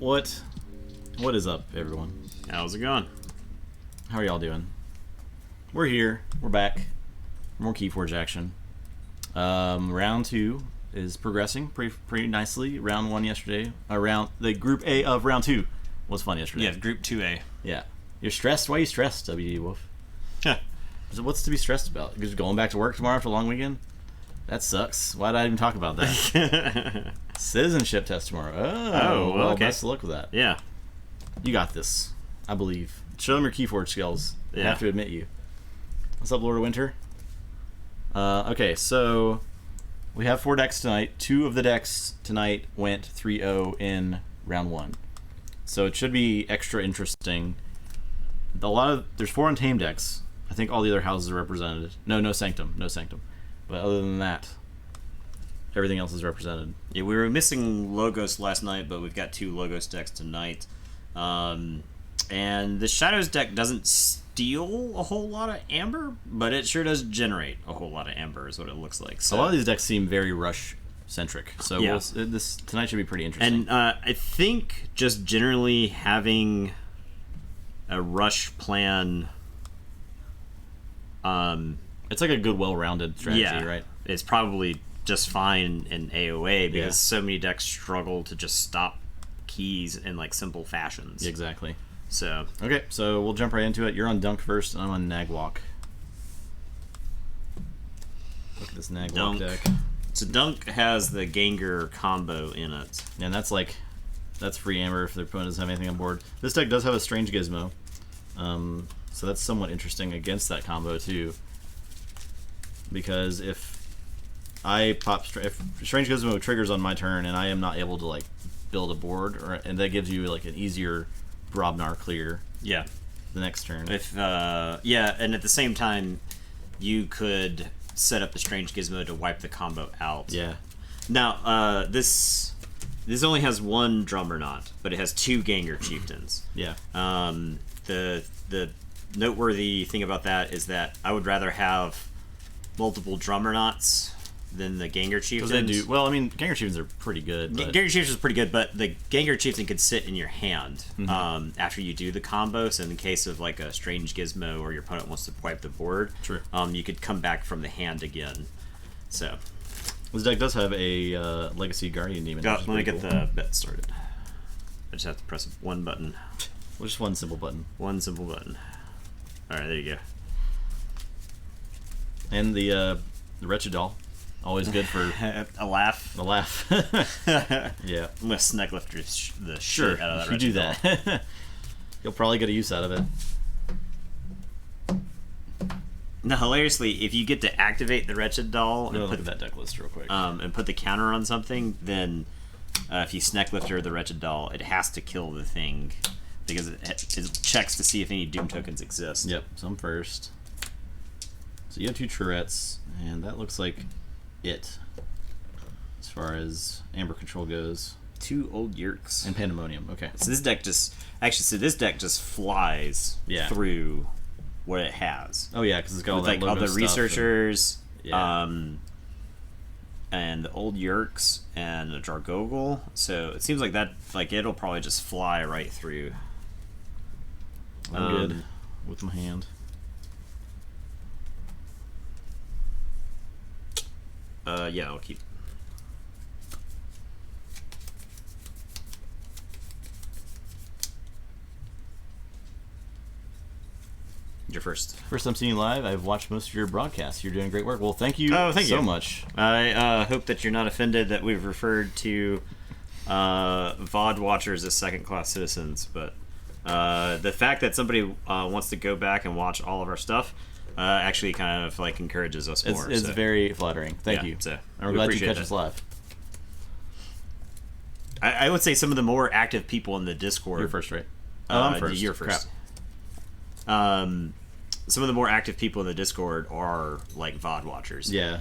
What is up, everyone? How's it going? How are y'all doing? We're here. We're back. More Keyforge action. Round 2 is progressing pretty nicely. Round 1 yesterday. The Group A of Round 2 was fun yesterday. Yeah, Group 2A. Yeah. You're stressed? Why are you stressed, WD Wolf? What's to be stressed about? Just going back to work tomorrow after a long weekend? That sucks. Why did I even talk about that? Citizenship test tomorrow. Oh, well, okay. Best of luck with that. Yeah. You got this. I believe. Show them your Keyforge skills. I Yeah. have to admit you. What's up, Lord of Winter? Okay, so we have 4 decks tonight. 2 of the decks tonight went 3-0 in round 1. So it should be extra interesting. There's 4 untamed decks. I think all the other houses are represented. No Sanctum. But other than that, everything else is represented. Yeah, we were missing Logos last night, but we've got 2 Logos decks tonight. And the Shadows deck doesn't steal a whole lot of amber, but it sure does generate a whole lot of amber, is what it looks like. So a lot of these decks seem very rush-centric. So yeah. This tonight should be pretty interesting. And I think just generally having a rush plan... it's like a good, well-rounded strategy, right? It's probably just fine in AOA because so many decks struggle to just stop keys in like simple fashions. Exactly. So okay, so we'll jump right into it. You're on Dunk first, and I'm on Nagwalk. Look at this Nagwalk deck. So Dunk has the Gengar combo in it. And that's free amber if their opponent doesn't have anything on board. This deck does have a Strange Gizmo. So that's somewhat interesting against that combo too. Because if Strange Gizmo triggers on my turn and I am not able to like build a board, and that gives you like an easier Brobnar clear. Yeah. The next turn. If and at the same time, you could set up the Strange Gizmo to wipe the combo out. Yeah. Now this only has 1 Drummerknot, but it has 2 Gengar Chieftains. Yeah. The noteworthy thing about that is that I would rather have multiple Drummernauts than the Gengar Chieftains. They do well. I mean, Gengar Chieftains are pretty good. But... Gengar Chieftains is pretty good, but the Gengar Chieftain could sit in your hand after you do the combo. So in case of like a Strange Gizmo or your opponent wants to wipe the board, true. You could come back from the hand again. So this deck does have a Legacy Guardian Demon. Let me get the bet started. I just have to press 1 button. Well, just 1 simple button. 1 simple button. All right, there you go. And the Wretched Doll, always good for a laugh. A laugh. Yeah. I'm gonna snag lift the shit sure, out of that. If you do that, you'll probably get a use out of it. Now, hilariously, if you get to activate the Wretched Doll and look at that deck list real quick, and put the counter on something, then if you snack lifter the Wretched Doll, it has to kill the thing because it checks to see if any Doom tokens exist. Yep. So I'm first. So you have 2 Tourettes, and that looks like it as far as Amber Control goes. 2 Old Yerks. And Pandemonium, okay. So this deck just flies through what it has. Oh yeah, because it's got all that like all the stuff Researchers, and the Old Yerks, and the Jargogel. So it seems like that, like it'll probably just fly right through. I'm good with my hand. Yeah, I'll keep. You're first. First I'm seeing you live. I've watched most of your broadcasts. You're doing great work. Well, thank you so much. I hope that you're not offended that we've referred to VOD watchers as second-class citizens, but the fact that somebody wants to go back and watch all of our stuff actually kind of like encourages us more. It's very flattering. Thank you. So I'm glad you catch us live. I would say some of the more active people in the Discord. You're first, right? I'm first. You're first. Crap. Some of the more active people in the Discord are like VOD watchers. Yeah.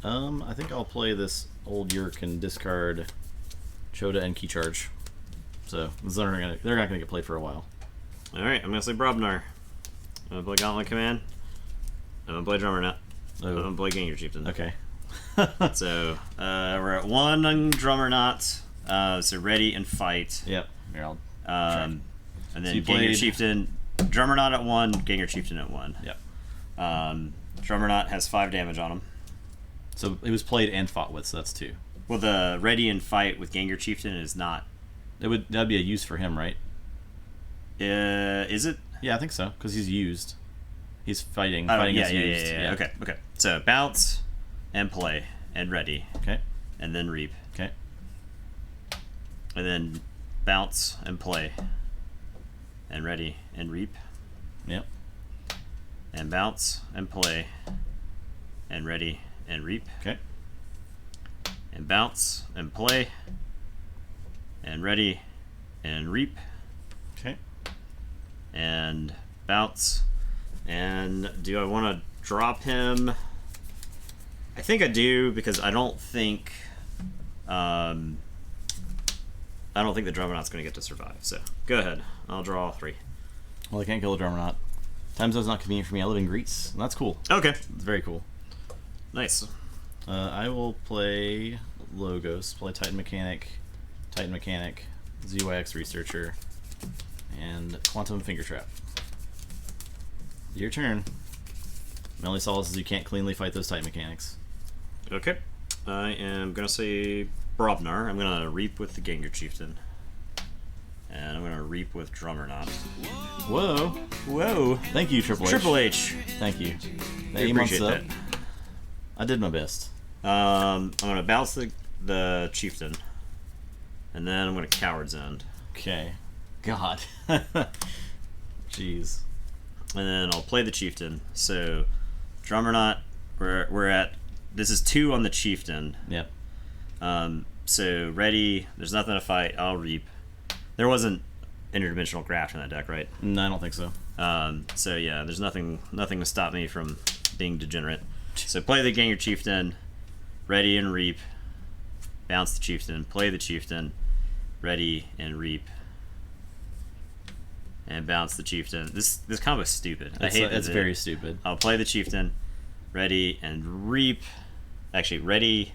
I think I'll play this Old Yerk and discard Choda and Key Charge. So they're not gonna get played for a while. All right, I'm gonna say Brobnar. I'm gonna play Gauntlet Command. I'm gonna play Drummer Nut. Oh. I'm gonna play Gengar Chieftain. Okay. So we're at 1 on Drummer Knot. So ready and fight. Yep. Here, I'll And So then you Ganger played- Chieftain, Drummer Knot at 1, Ganger Chieftain at 1. Yep. Drummer Knot has 5 damage on him. So it was played and fought with, so that's 2. Well, the ready and fight with Ganger Chieftain is not. That'd be a use for him, right? Is it? Yeah, I think so, because he's used. He's fighting. Oh, Fighting yeah, is yeah, used. yeah. Okay. So bounce and play and ready Okay. and then reap. Okay. And then bounce and play and ready and reap. Yep. And bounce and play and ready and reap. Okay. And bounce and play and ready and reap. Okay. And bounce. And do I want to drop him? I think I do, because I don't think the Drummer Knot's going to get to survive. So go ahead. I'll draw 3. Well, I can't kill a drummer knot. Time zone's not convenient for me. I live in Greece, and that's cool. Okay. It's very cool. Nice. I will play Logos, play Titan Mechanic, ZYX Researcher, and Quantum Finger Trap. Your turn. My only solace is you can't cleanly fight those Titan Mechanics. Okay. I am going to say Brobnar. I'm going to reap with the Ganger Chieftain. And I'm going to reap with Drummer Knot. Whoa. Whoa. Thank you, Triple H. Triple H. Thank you. I Aim on appreciate sub. that. I did my best. I'm going to bounce the Chieftain. And then I'm going to Coward's End. Okay. God. Jeez. And then I'll play the Chieftain. So, Drummer Knot, we're at... This is 2 on the Chieftain. Yep. So, ready. There's nothing to fight. I'll reap. There wasn't interdimensional graft in that deck, right? No, I don't think so. So yeah, there's nothing to stop me from being degenerate. So play the Ganger Chieftain, ready and reap, bounce the Chieftain, play the Chieftain, ready and reap, and bounce the Chieftain. This combo is stupid. I hate it's very stupid. I'll play the Chieftain, ready and reap. Actually, ready.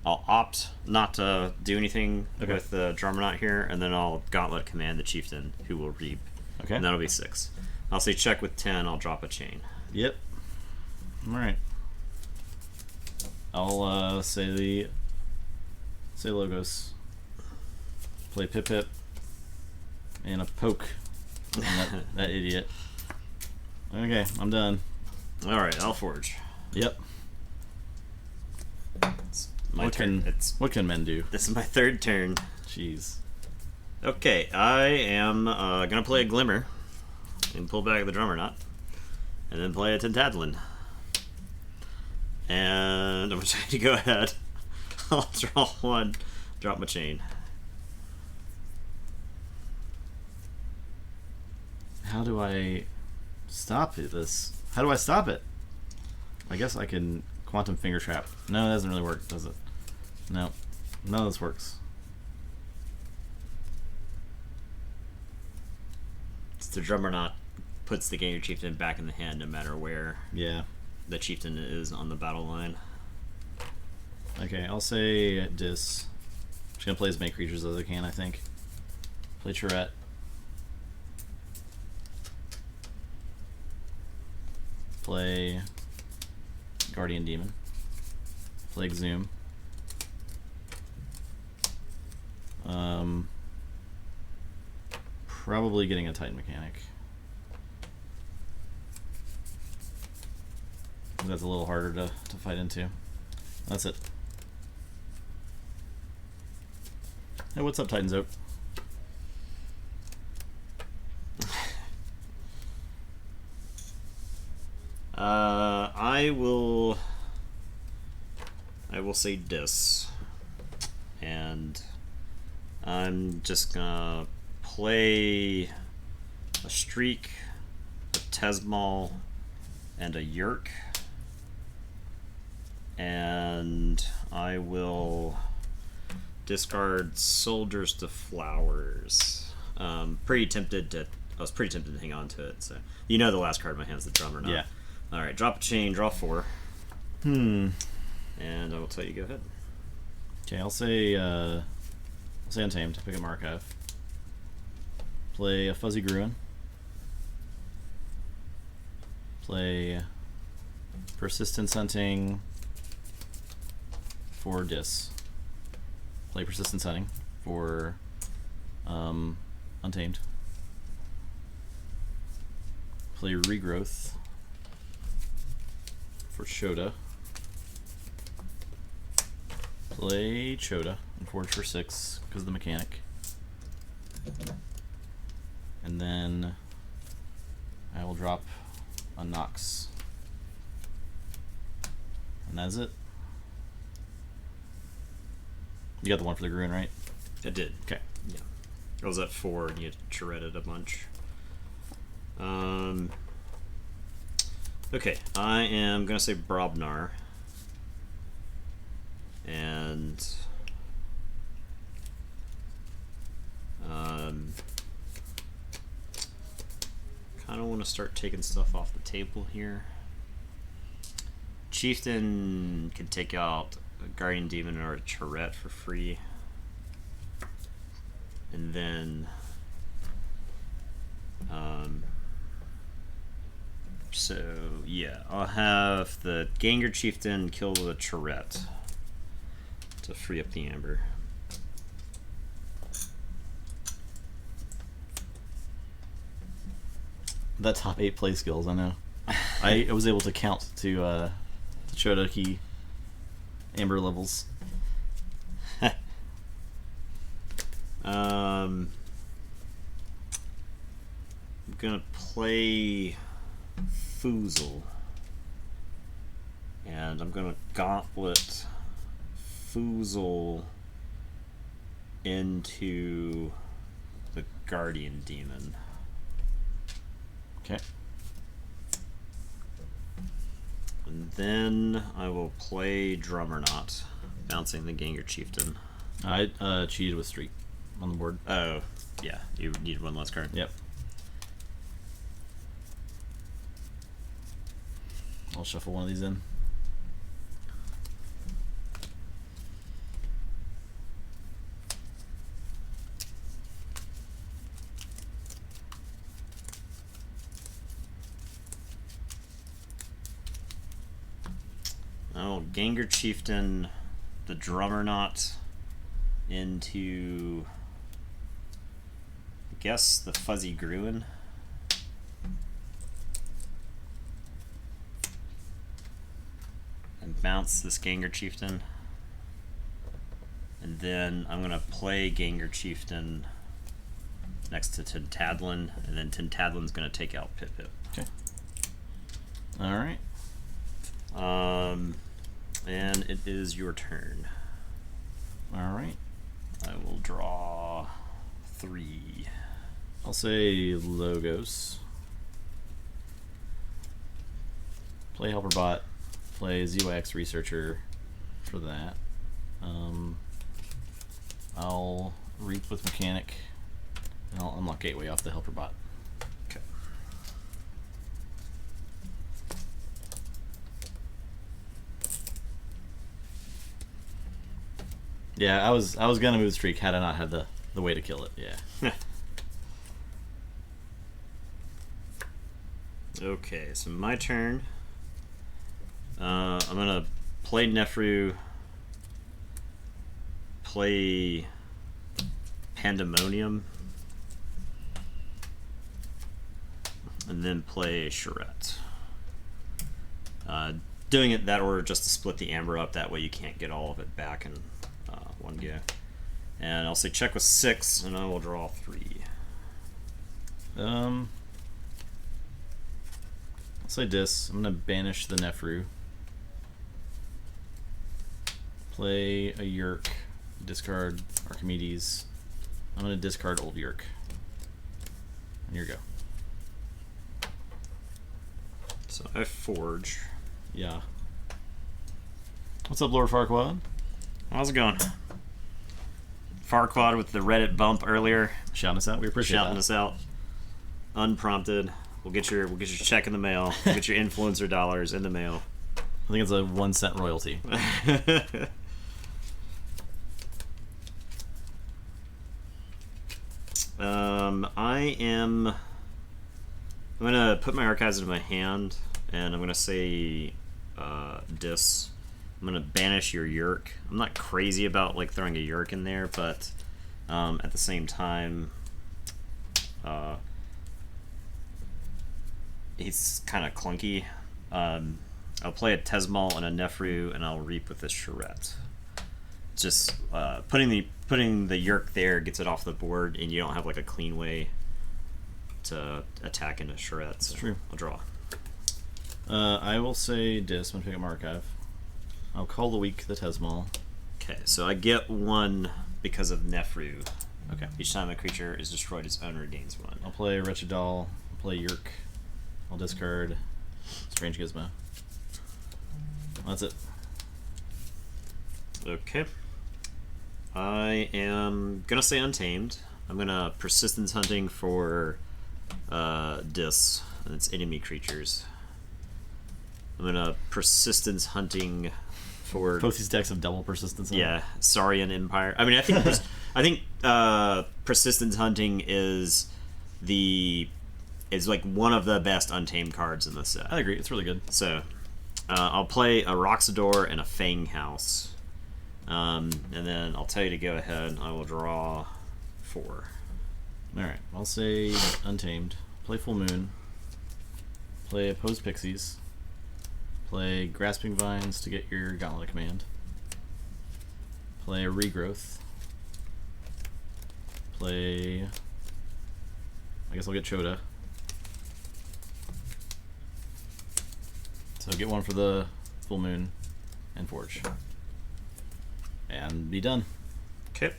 I'll opt not to do anything with the Drummer Knot here, and then I'll Gauntlet command the Chieftain, who will reap. Okay. And that'll be 6. I'll say check with 10, I'll drop a chain. Yep. Alright. I'll say Logos. Play Pip Pip. And a poke. on that idiot. Okay, I'm done. Alright, I'll forge. Yep. It's my turn. What can men do? This is my 3rd turn. Jeez. Okay, I am gonna play a Glimmer and pull back the Drummer Knot, and then play a Tentadlin. And I'm gonna try to go ahead. I'll draw 1, drop my chain. How do I stop this? How do I stop it? I guess I can Quantum Finger Trap. No, it doesn't really work, does it? No. None of this works. The Drummer Knot puts the Ganger Chieftain back in the hand no matter where the Chieftain is on the battle line. Okay, I'll say Dis. Just gonna play as many creatures as I can, I think. Play Charette. Play Guardian Demon. Play Exhume. Probably getting a Titan Mechanic. That's a little harder to fight into. That's it. Hey, what's up, Titan's Oak? I will say Dis, and I'm just gonna play a Streak, a Tesmal, and a Yerk, and I will discard Soldiers to Flowers. I was pretty tempted to hang on to it. So you know the last card in my hand is the Drummer Knot. Yeah. All right, drop a chain, draw 4. And I will tell you, go ahead. Okay, I'll say Untamed. Pick up my archive. Play a Fuzzy Gruin. Play Persistence Hunting for Dis. Play Persistence Hunting for Untamed. Play Regrowth for Chota. Play Chota and Forge for 6 because of the mechanic. And then I will drop a Nox. And that's it. You got the one for the Gruin, right? I did. Okay. Yeah. I was at 4 and you shredded a bunch. Okay, I am gonna say Brobnar. And kind of want to start taking stuff off the table here. Chieftain can take out a Guardian Demon or a Tourette for free. And then so yeah, I'll have the Gengar Chieftain kill the Tourette to free up the Amber. That top 8 play skills, I know. I was able to count to Chota key Amber levels. I'm gonna play Foozle, and I'm gonna Gauntlet Foozle into the Guardian Demon. Okay. And then I will play Drummerknot, bouncing the Gengar Chieftain. I cheated with Streak on the board. Oh, yeah, you need one less card. Yep. I'll shuffle one of these in. Oh, Gengar Chieftain, the Drummerknot into, I guess, the Fuzzy Gruin. And bounce this Gengar Chieftain. And then I'm going to play Gengar Chieftain next to Tintadlin, and then Tintadlin's going to take out Pip Pip. Okay. Alright. And it is your turn. Alright. I will draw 3. I'll say Logos. Play Helper Bot. Play ZYX Researcher for that. I'll Reap with Mechanic. And I'll unlock Gateway off the Helper Bot. Okay. Yeah, I was gonna move Streak had I not had the way to kill it. Yeah. Okay, so my turn. I'm gonna play Nefru, play Pandemonium, and then play Charette. Doing it that order just to split the Amber up, that way you can't get all of it back in one go. And I'll say check with 6, and I will draw 3. I'll say Dis. I'm gonna banish the Nefru. Play a Yerk. Discard Archimedes. I'm gonna discard Old Yerk. And here you go. So I Forge. Yeah. What's up, Lord Farquaad? How's it going? Farquaad with the Reddit bump earlier, Shouting us out. We appreciate shouting that. us out, unprompted. We'll get your check in the mail. We'll get your influencer dollars in the mail. I think it's a 1 cent royalty. I'm gonna put my archives into my hand, and I'm gonna say dis. I'm gonna banish your Yerk. I'm not crazy about like throwing a Yerk in there, but at the same time, he's kind of clunky. I'll play a Tesmal and a Nefru, and I'll reap with this Charette. Just putting the Yerk there gets it off the board, and you don't have like a clean way to attack into Charette. So true. I'll draw. I will say dis. I'm gonna pick up my archive. I'll call the weak the Tesmal. Okay, so I get 1 because of Nefru. Okay. Each time a creature is destroyed, its owner gains 1. I'll play Wretched Doll. I'll play Yerk. I'll discard Strange Gizmo. That's it. Okay. I am gonna say Untamed. I'm gonna Persistence Hunting for dis, and it's enemy creatures. I'm gonna Persistence Hunting for Both these decks have double persistence. yeah, Saurian Empire. I mean, I think Persistence Hunting is like one of the best Untamed cards in the set. I agree. It's really good. So I'll play a Roxador and a Fang House. And then I'll tell you to go ahead. I will draw 4. Alright, I'll say Untamed. Play Full Moon. Play Opposed Pixies. Play Grasping Vines to get your Gauntlet command. Play a Regrowth. Play... I guess I'll get Chota. So get 1 for the Full Moon and Forge. And be done. Okay.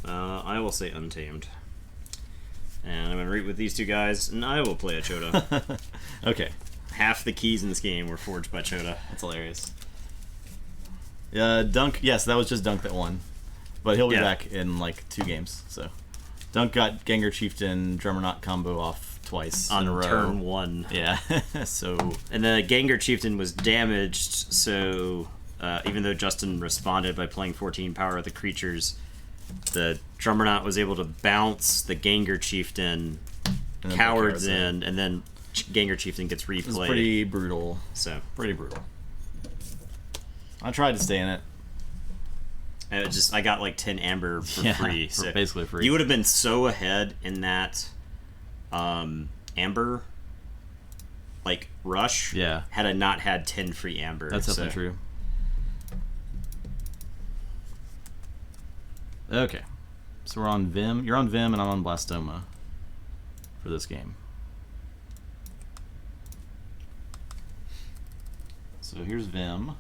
I will say Untamed. And I'm going to read with these 2 guys, and I will play a Chota. Okay. Half the keys in this game were forged by Chota. That's hilarious. Dunk, yes, that was just Dunk that won. But he'll be back in like 2 games. So Dunk got Gengar Chieftain Drummerknot combo off twice on in a row. turn 1. Yeah. So and the Gengar Chieftain was damaged, so even though Justin responded by playing 14 power of the creatures, the Drummerknot was able to bounce the Gengar Chieftain, cowards in, and then Gengar Chieftain gets replayed. It's pretty brutal. So pretty brutal. I tried to stay in it. And I got like 10 amber for free. So basically free. You would have been so ahead in that amber like rush. Yeah. Had I not had 10 free amber. That's definitely true. Okay. So we're on Vim. You're on Vim and I'm on Blastoma for this game. So here's Vim.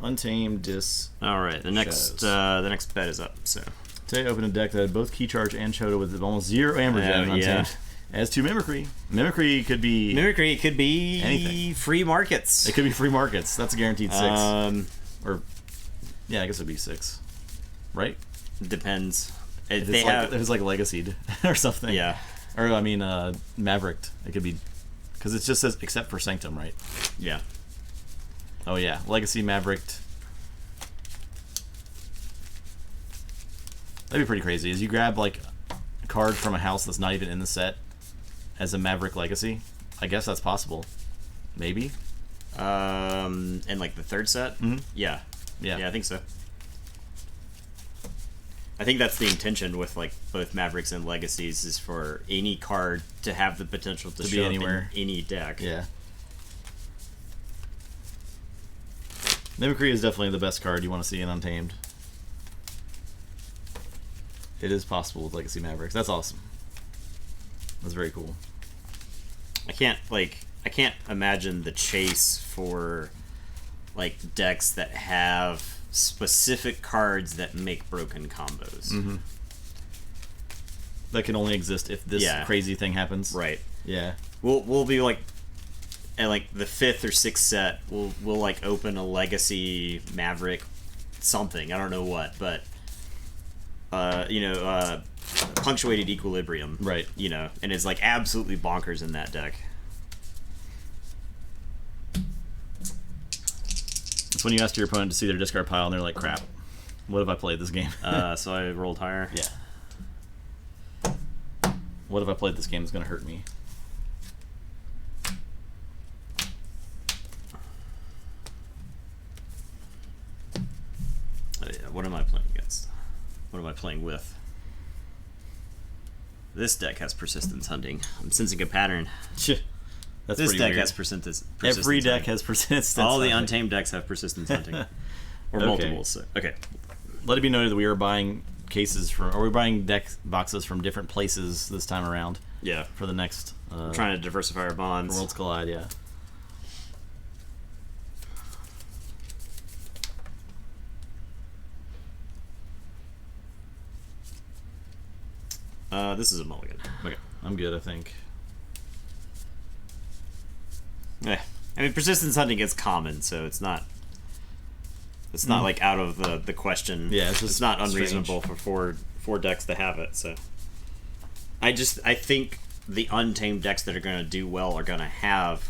Untamed, Dis. All right, the next bet is up. So today, open a deck that had both Key Charge and Chota with almost 0 amber gem. Untamed. As to Mimicry. Mimicry could be anything. Free markets. It could be free markets. That's a guaranteed 6. Or yeah, I guess it'd be 6, right? Depends. If it's like Legacied or something. Yeah. Or I mean, Mavericked. It could be because it just says except for Sanctum, right? Yeah. Oh yeah, Legacy Mavericked. That'd be pretty crazy. Is you grab like a card from a house that's not even in the set as a Maverick Legacy? I guess that's possible. Maybe. In like the 3rd set? Mm-hmm. Yeah. Yeah, I think so. I think that's the intention with like both Mavericks and Legacies is for any card to have the potential to show be anywhere up in any deck. Yeah. Mimicry is definitely the best card you want to see in Untamed. It is possible with Legacy Mavericks. That's awesome. That's very cool. I can't imagine the chase for like decks that have specific cards that make broken combos. Mm-hmm. That can only exist if this crazy thing happens. Right. Yeah. We'll be like at like the 5th or 6th set, we'll like open a Legacy Maverick something. I don't know what, but punctuated Equilibrium. Right. You know, and it's like absolutely bonkers in that deck. It's when you ask your opponent to see their discard pile and they're like, crap. What have I played this game? So I rolled higher. Yeah. What have I played this game that's going to hurt me? What am I playing against? What am I playing with? This deck has Persistence Hunting. I'm sensing a pattern. That's This pretty deck weird. has persistence. Every deck hunting. has Persistence All the Hunting. Untamed decks have Persistence Hunting. Or Okay. multiples. So. Okay. Let it be noted that we are buying cases from, or we're buying deck boxes from different places this time around Yeah. for the next. We're trying to diversify our bonds. Worlds Collide, yeah. This is a mulligan. Okay, I'm good, I think. I mean, Persistence Hunting is common, so it's not. It's not like out of the question. Yeah, it's just not strange. unreasonable for four decks to have it. So, I think the Untamed decks that are going to do well are going to have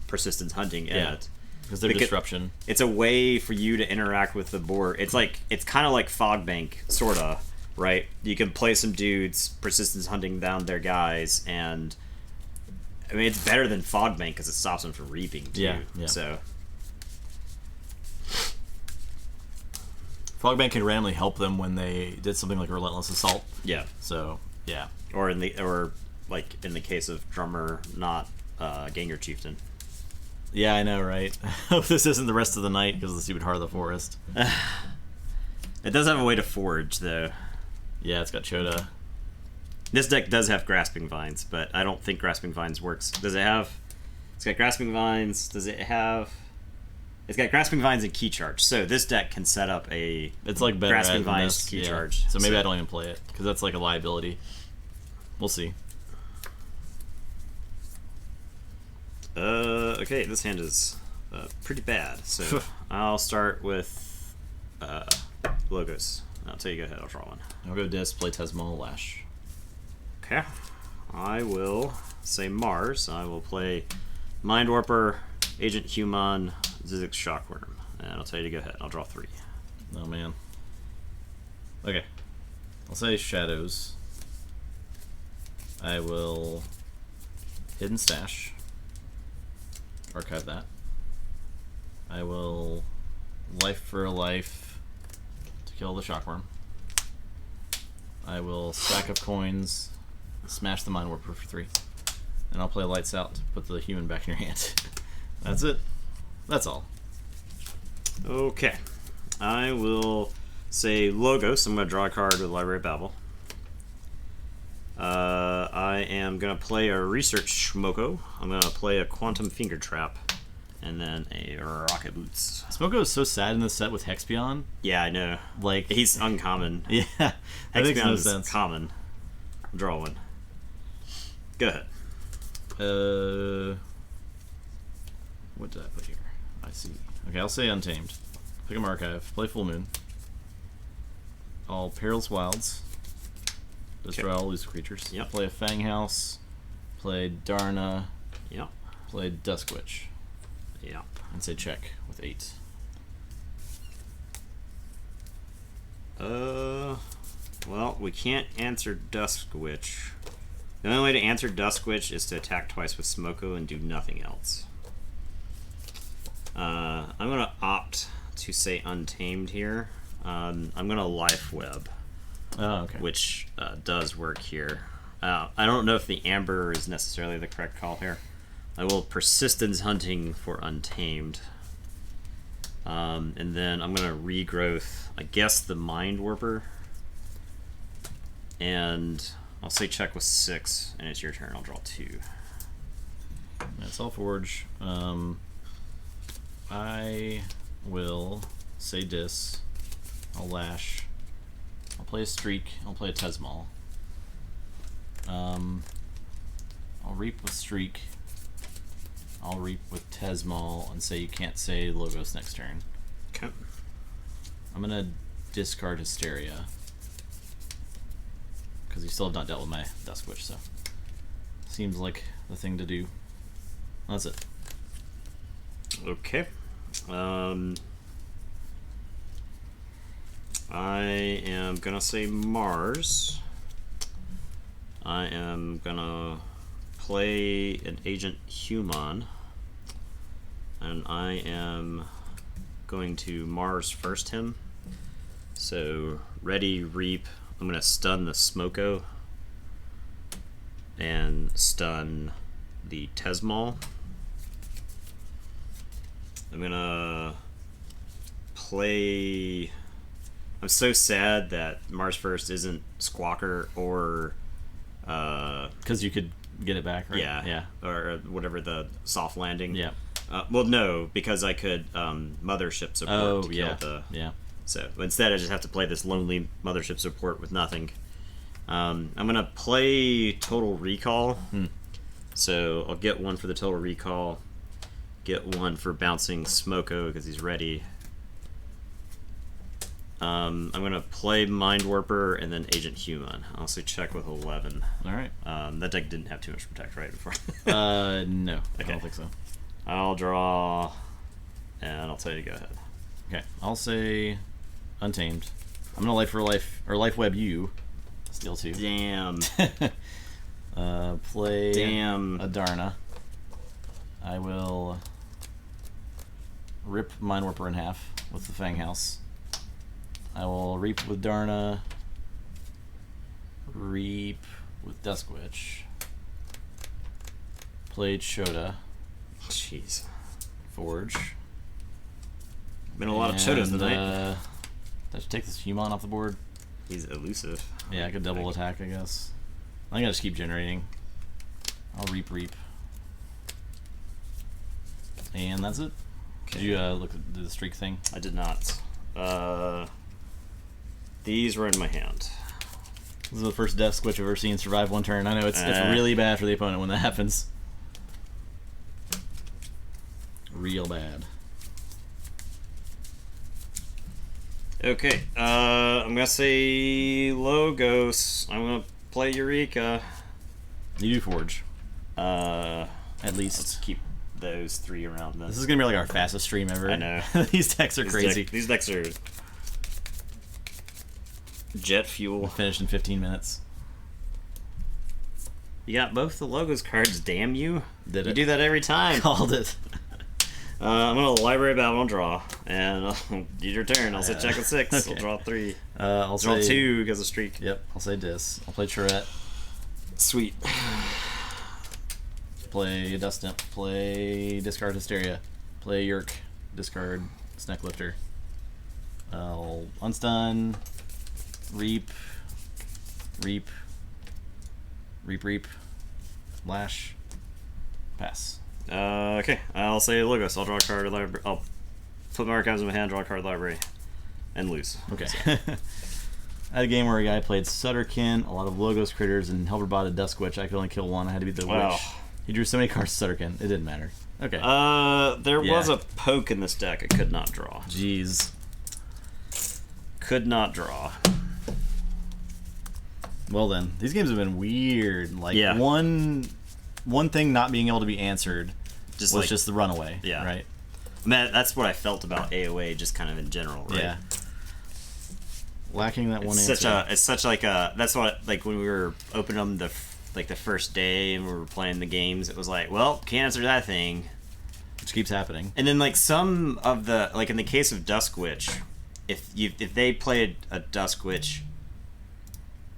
Persistence Hunting in it. Because they're disruption. It's a way for you to interact with the board. It's kind of like Fog Bank, sorta, right? You can play some dudes, Persistence Hunting down their guys, and I mean it's better than Fog Bank because it stops them from reaping too. Yeah. So Fogbank can randomly help them when they did something like a Relentless Assault. yeah, So, yeah. or like in the case of Drummer, not Ganger Chieftain. Yeah, I know, right? I hope this isn't the rest of the night because of the stupid Heart of the Forest. It does have a way to forge though. Yeah, it's got Choda. This deck does have Grasping Vines, but I don't think Grasping Vines works. Does it have? It's got Grasping Vines. Does it have? It's got Grasping Vines and Key Charge. So this deck can set up a. It's like better Grasping than Vines this. Key Yeah. Charge. So maybe I don't even play it because that's like a liability. We'll see. Okay, this hand is pretty bad. So I'll start with Logos. I'll tell you, go ahead. I'll draw one. I'll go Disc, play Tesmo, Lash. Okay. I will say Mars. I will play Mind Warper, Agent Human, Zizix Shockworm. And I'll tell you to go ahead. I'll draw 3. Oh, man. Okay. I'll say Shadows. I will Hidden Stash. Archive that. I will Life for a Life to kill the Shockworm. I will Stack of Coins, smash the Mind Warper for 3. And I'll play Lights Out to put the human back in your hand. That's it. That's all. Okay. I will say Logos. I'm going to draw a card with Library of Babel. I am going to play a Research Schmoko. I'm going to play a Quantum Finger Trap. And then a Rocket Boots. Smoko is so sad in this set with Hexpion. Yeah, I know. Like, He's uncommon. yeah, that makes Hexpion no is sense. common. Draw one. Go ahead. What did I put here? I see. Okay, I'll say Untamed. Pick 'em Archive. Play Full Moon. All Perilous Wilds. Destroy all elusive creatures. Yep. Play a Fang House. Play Darna. Yep. Play Dusk Witch. Yep. And say check with 8. Well, we can't answer Dusk Witch. The only way to answer Dusk Witch is to attack twice with Smoko and do nothing else. I'm gonna opt to say Untamed here. I'm gonna Life Web, Oh, okay. which does work here. I don't know if the Amber is necessarily the correct call here. I will Persistence Hunting for Untamed. And then I'm going to Regrowth, I guess, the Mind Warper. And I'll say check with 6, and it's your turn. I'll draw 2. That's all Forge. I will say Dis. I'll Lash. I'll play a Streak. I'll play a Tesmal. I'll Reap with Streak. I'll Reap with Tesmal and say you can't say Logos next turn. Okay. I'm gonna discard Hysteria because you still have not dealt with my Dusk Witch, so seems like the thing to do. That's it. Okay. I I am gonna say Mars. I am gonna play an Agent Human. And I am going to Mars first him. So, ready, reap. I'm gonna stun the Smoko. And stun the Tesmal. I'm gonna play. I'm so sad that Mars First isn't Squawker or. Because you could get it back, right? Yeah. Or whatever the soft landing. Yeah. Well, no, because I could mothership support to kill the. Yeah. So instead, I just have to play this lonely mothership support with nothing. I'm gonna play Total Recall. So I'll get one for the Total Recall. Get one for bouncing Smoko because he's ready. I'm gonna play Mind Warper and then Agent Human. I'll also check with 11. All right. That deck didn't have too much protect right before. No, Okay. I don't think so. I'll draw, and I'll tell you to go ahead. Okay, I'll say Untamed. I'm gonna Life Web you. Steal 2. Damn. Play Damn. Adarna. I will rip Mind Warper in half with the Fang House. I will reap with Darna. Reap with Dusk Witch. Played Shota. Jeez. Forge. Been a lot of Chodas tonight. I should take this Human off the board. He's elusive. Yeah, I could double attack, I guess. I think I just keep generating. I'll reap. And that's it. Okay. Did you look at the streak thing? I did not. These were in my hand. This is the first Death Switch I've ever seen survive one turn. I know it's really bad for the opponent when that happens. Real bad. Okay, I'm gonna say Logos. I'm gonna play Eureka. You do Forge. At At least. let's keep those 3 around then. This is gonna be like our fastest stream ever. I know. These decks are crazy. These decks are jet fuel. Finished in 15 minutes. You got both the Logos cards, damn you. Did You it? do that every time. Called it. I'm gonna Library Battle and draw. And use your turn. I'll say check with 6. Okay. I'll draw 3. I'll Draw say 2 because of streak. Yep, I'll say Dis. I'll play Charette. Sweet. Play Dust Imp. Play Discard Hysteria. Play Yerk. Discard Snack Lifter. I'll Unstun. Reap. Lash. Pass. Okay, I'll say Logos. I'll draw a card. I'll put my archives in my hand, draw a card library, and lose. Okay. I had a game where a guy played Sutterkin, a lot of Logos critters, and Helverbot a Dusk Witch. I could only kill one. I had to beat the Wow. Witch. He drew so many cards to Sutterkin. It didn't matter. Okay. There was Yeah. a poke in this deck. I could not draw. Jeez. Could not draw. Well then, these games have been weird. Like Yeah. one thing not being able to be answered Just was like, just the runaway. Yeah. Right. I mean, that's what I felt about AOA, just kind of in general, right? Yeah. Lacking that one It's answer. such like a. That's what like when we were opening them the first day and we were playing the games. It was like, well, can't answer that thing. Which keeps happening. And then like some of the like in the case of Dusk Witch, if they played a Dusk Witch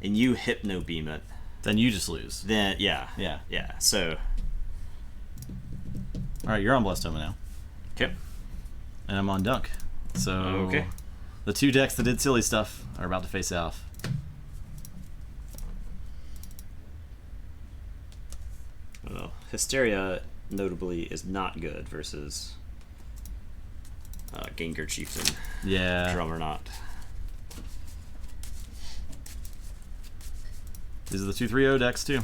and you Hypno Beam it, Then you just lose. then yeah. So All right, you're on Blastoma now, okay. and I'm on Dunk. So Okay. the 2 decks that did silly stuff are about to face off. Well, Hysteria notably is not good versus Gengar Chieftain. Yeah. Drum or not. These are the 2-3-0 decks too.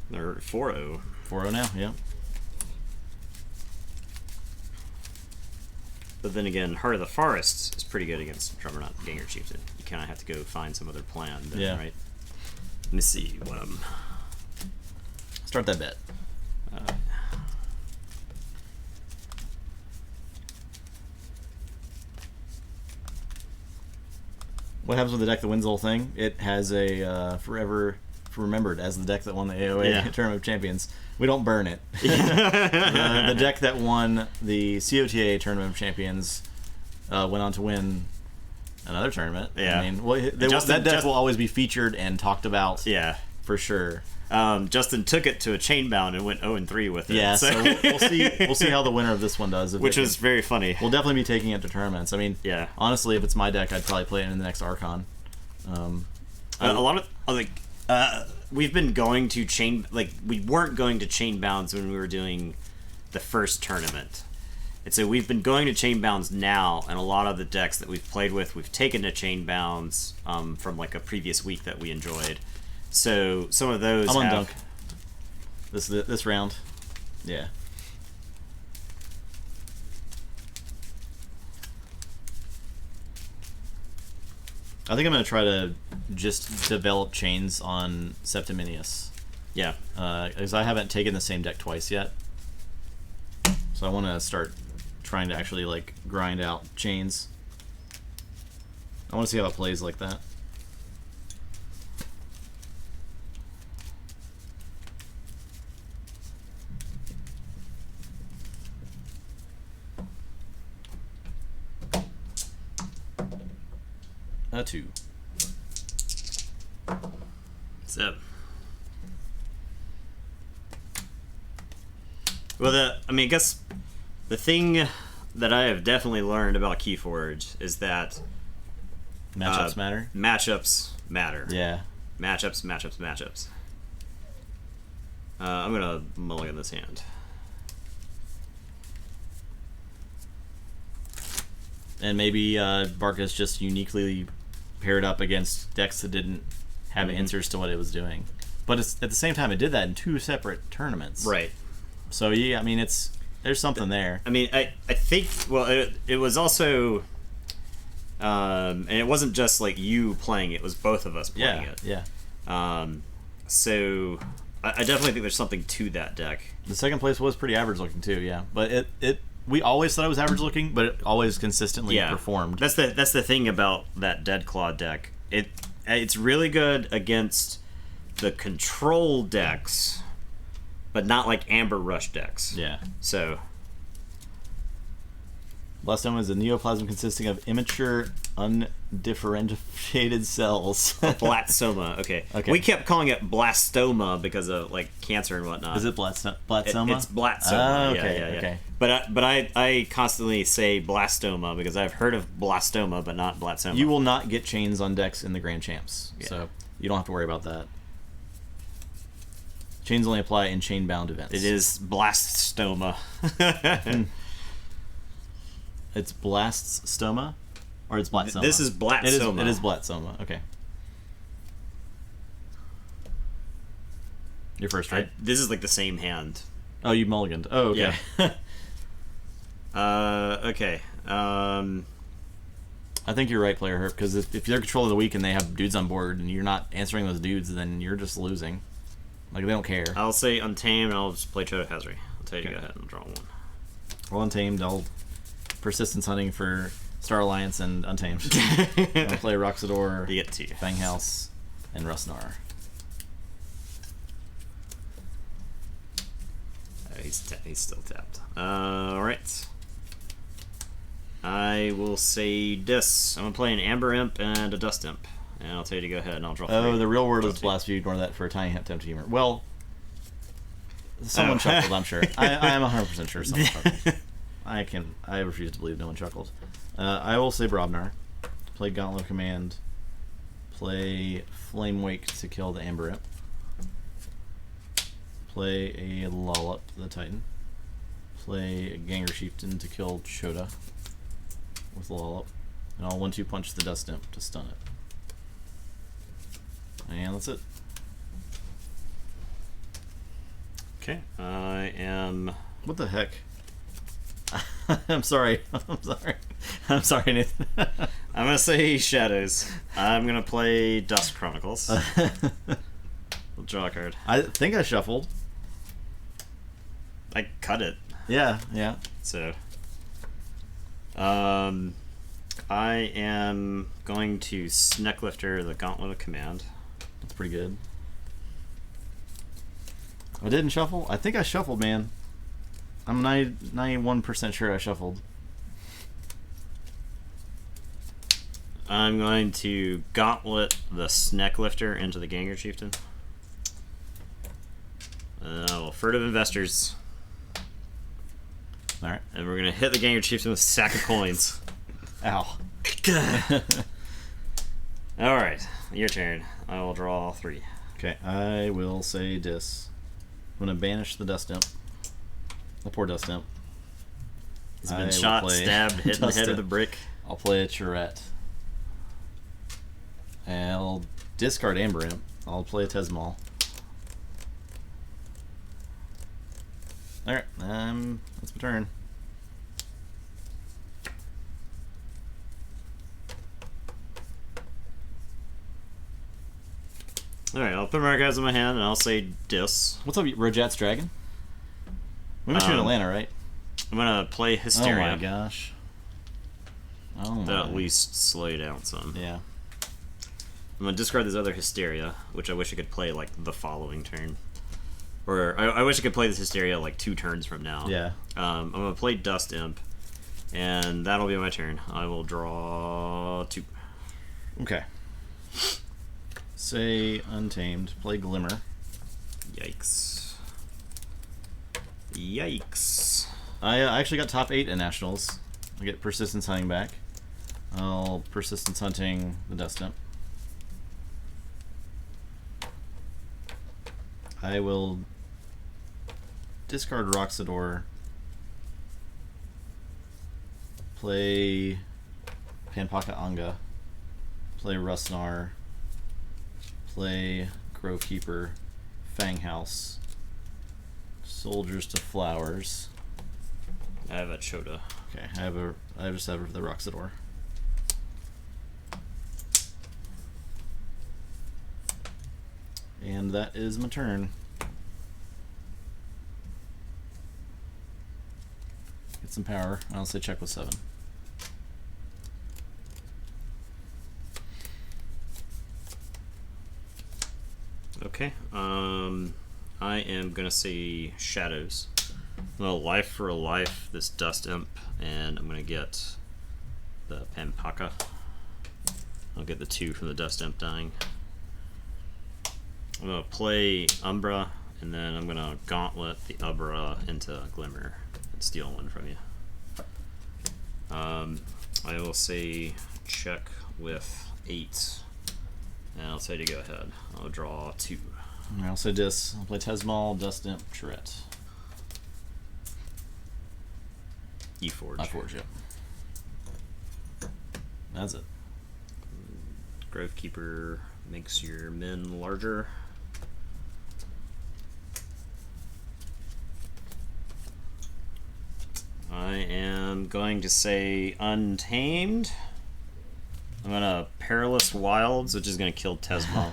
They're 4-0. 4-0 now. Yeah. But then again, Heart of the Forest is pretty good against Drum or not Gengar Chieftain. You kind of have to go find some other plan, then, Yeah. right? Let me see what I'm. Start that bet. what happens with the deck that wins the whole thing? It has a forever remembered as the deck that won the AOA Tournament of Champions. We don't burn it. The deck that won the COTA Tournament of Champions went on to win another tournament. Yeah. I mean, that deck will always be featured and talked about. Yeah. For sure. Justin took it to a Chainbound and went 0-3 with it. Yeah, so we'll see how the winner of this one does. Which was very funny. We'll definitely be taking it to tournaments. I mean, yeah. Honestly, if it's my deck, I'd probably play it in the next Archon. A lot of we've been going to we weren't going to Chainbounds when we were doing the first tournament. And so we've been going to Chainbounds now, and a lot of the decks that we've played with, we've taken to Chainbounds from like a previous week that we enjoyed. So some of those I'm on Dunk. This round. Yeah. I think I'm going to try to just develop chains on Septiminius. Yeah. Because I haven't taken the same deck twice yet. So I want to start trying to actually like grind out chains. I want to see how it plays like that. A 2. So, well, I guess the thing that I have definitely learned about Keyforge is that matchups matter. Matchups matter. Yeah. Matchups. I'm gonna mulligan this hand. And maybe Barca's just uniquely paired up against decks that didn't have answers to what it was doing. But at the same time, it did that in 2 separate tournaments. Right. So, yeah, I mean, there's something there. I mean, I think, well, it was also, and it wasn't just like you playing it was both of us playing it. Yeah. So, I definitely think there's something to that deck. The second place was pretty average looking, too, yeah. But we always thought it was average looking, but it always consistently performed. That's the thing about that Deadclaw deck. It's really good against the control decks, but not like Amber Rush decks. Yeah. So Blastoma is a neoplasm consisting of immature, undifferentiated cells. Blastoma. Okay. We kept calling it blastoma because of like cancer and whatnot. Is it blastoma? It's blastoma. Oh, okay. Yeah. Okay. But I constantly say blastoma because I've heard of blastoma, but not blastoma. You will not get chains on decks in the Grand Champs, so you don't have to worry about that. Chains only apply in chain-bound events. It is blastoma. It's blaststoma, or it's blatsoma. This is blatsoma. It is blatsoma. Okay. Your first, right? This is like the same hand. Oh, you mulliganed. Oh, okay. Yeah. Okay. I think you're right, Player Herb, because if they're control of the week and they have dudes on board and you're not answering those dudes, then you're just losing. Like, they don't care. I'll say Untamed, and I'll just play Choda Hazri. I'll tell you to go ahead and draw one. Well, Untamed, I'll persistence hunting for Star Alliance and Untamed. I'll play Roxador, You get 2. Fanghouse, and Rusnar. He's still tapped. Alright. I will say this. I'm going to play an Amber Imp and a Dust Imp. And I'll tell you to go ahead and I'll draw 3. Oh, the real word is blast. You ignore that for a tiny attempt humor. Well, someone chuckled, I'm sure. I am 100% sure someone chuckled. I refuse to believe no one chuckled. I will say Brobnar. Play Gauntlet of Command. Play Flame Wake to kill the Amber Imp. Play a Lollop, the Titan. Play a Ganger Chieftain to kill Choda with Lollop. And I'll 1-2 punch the Dust Imp to stun it. And that's it. Okay. I am... What the heck? I'm sorry. I'm sorry, Nathan. I'm going to say Shadows. I'm going to play Dusk Chronicles. We'll draw a card. I think I shuffled. I cut it. Yeah. So, I am going to Snecklifter the Gauntlet of Command. That's pretty good. I didn't shuffle? I think I shuffled, man. I'm 91% sure I shuffled. I'm going to Gauntlet the Snecklifter into the Ganger Chieftain. Furtive Investors. Alright. And we're going to hit the Ganger Chieftain with a sack of coins. Ow. Alright, your turn. I will draw 3. Okay, I will say dis. I'm going to banish the Dust Imp. The poor Dust Imp. He's been shot, stabbed, hit in the head with a brick. I'll play a Charette. I'll discard Amber Imp. I'll play a Tesmal. Alright, that's my turn. Alright, I'll put my cards in my hand and I'll say dis. What's up, Rojat's Dragon? We met you in Atlanta, right? I'm gonna play Hysteria. Oh my gosh. Oh my. That'll at least slow you down some. Yeah. I'm gonna discard this other Hysteria, which I wish I could play like the following turn. Or I wish I could play this Hysteria like 2 turns from now. Yeah. I'm gonna play Dust Imp, and that'll be my turn. I will draw 2. Okay. Say Untamed. Play Glimmer. Yikes. Yikes. I actually got top 8 in Nationals. I get Persistence Hunting back. I'll Persistence Hunting the Dust Imp. I will discard Roxador. Play Panpaka Anga. Play Rusnar. Play Grovekeeper. Fanghouse. Soldiers to Flowers. I have a Chota. Okay, I just have the Roxador. And that is my turn. Get some power. I'll say check with 7. Okay. I am gonna say Shadows. Well, life for a life, this Dust Imp, and I'm gonna get the Panpaka. I'll get the 2 from the Dust Imp dying. I'm gonna play Umbra, and then I'm gonna Gauntlet the Umbra into Glimmer and steal 1 from you. I will say check with 8, and I'll say to go ahead. I'll draw 2. I'll say dis. I'll play Tesmal, Dust Imp, Charette. Keyforge. Keyforge, yeah. That's it. Grovekeeper makes your men larger. I am going to say Untamed. I'm gonna Perilous Wilds, which is gonna kill Tesmal.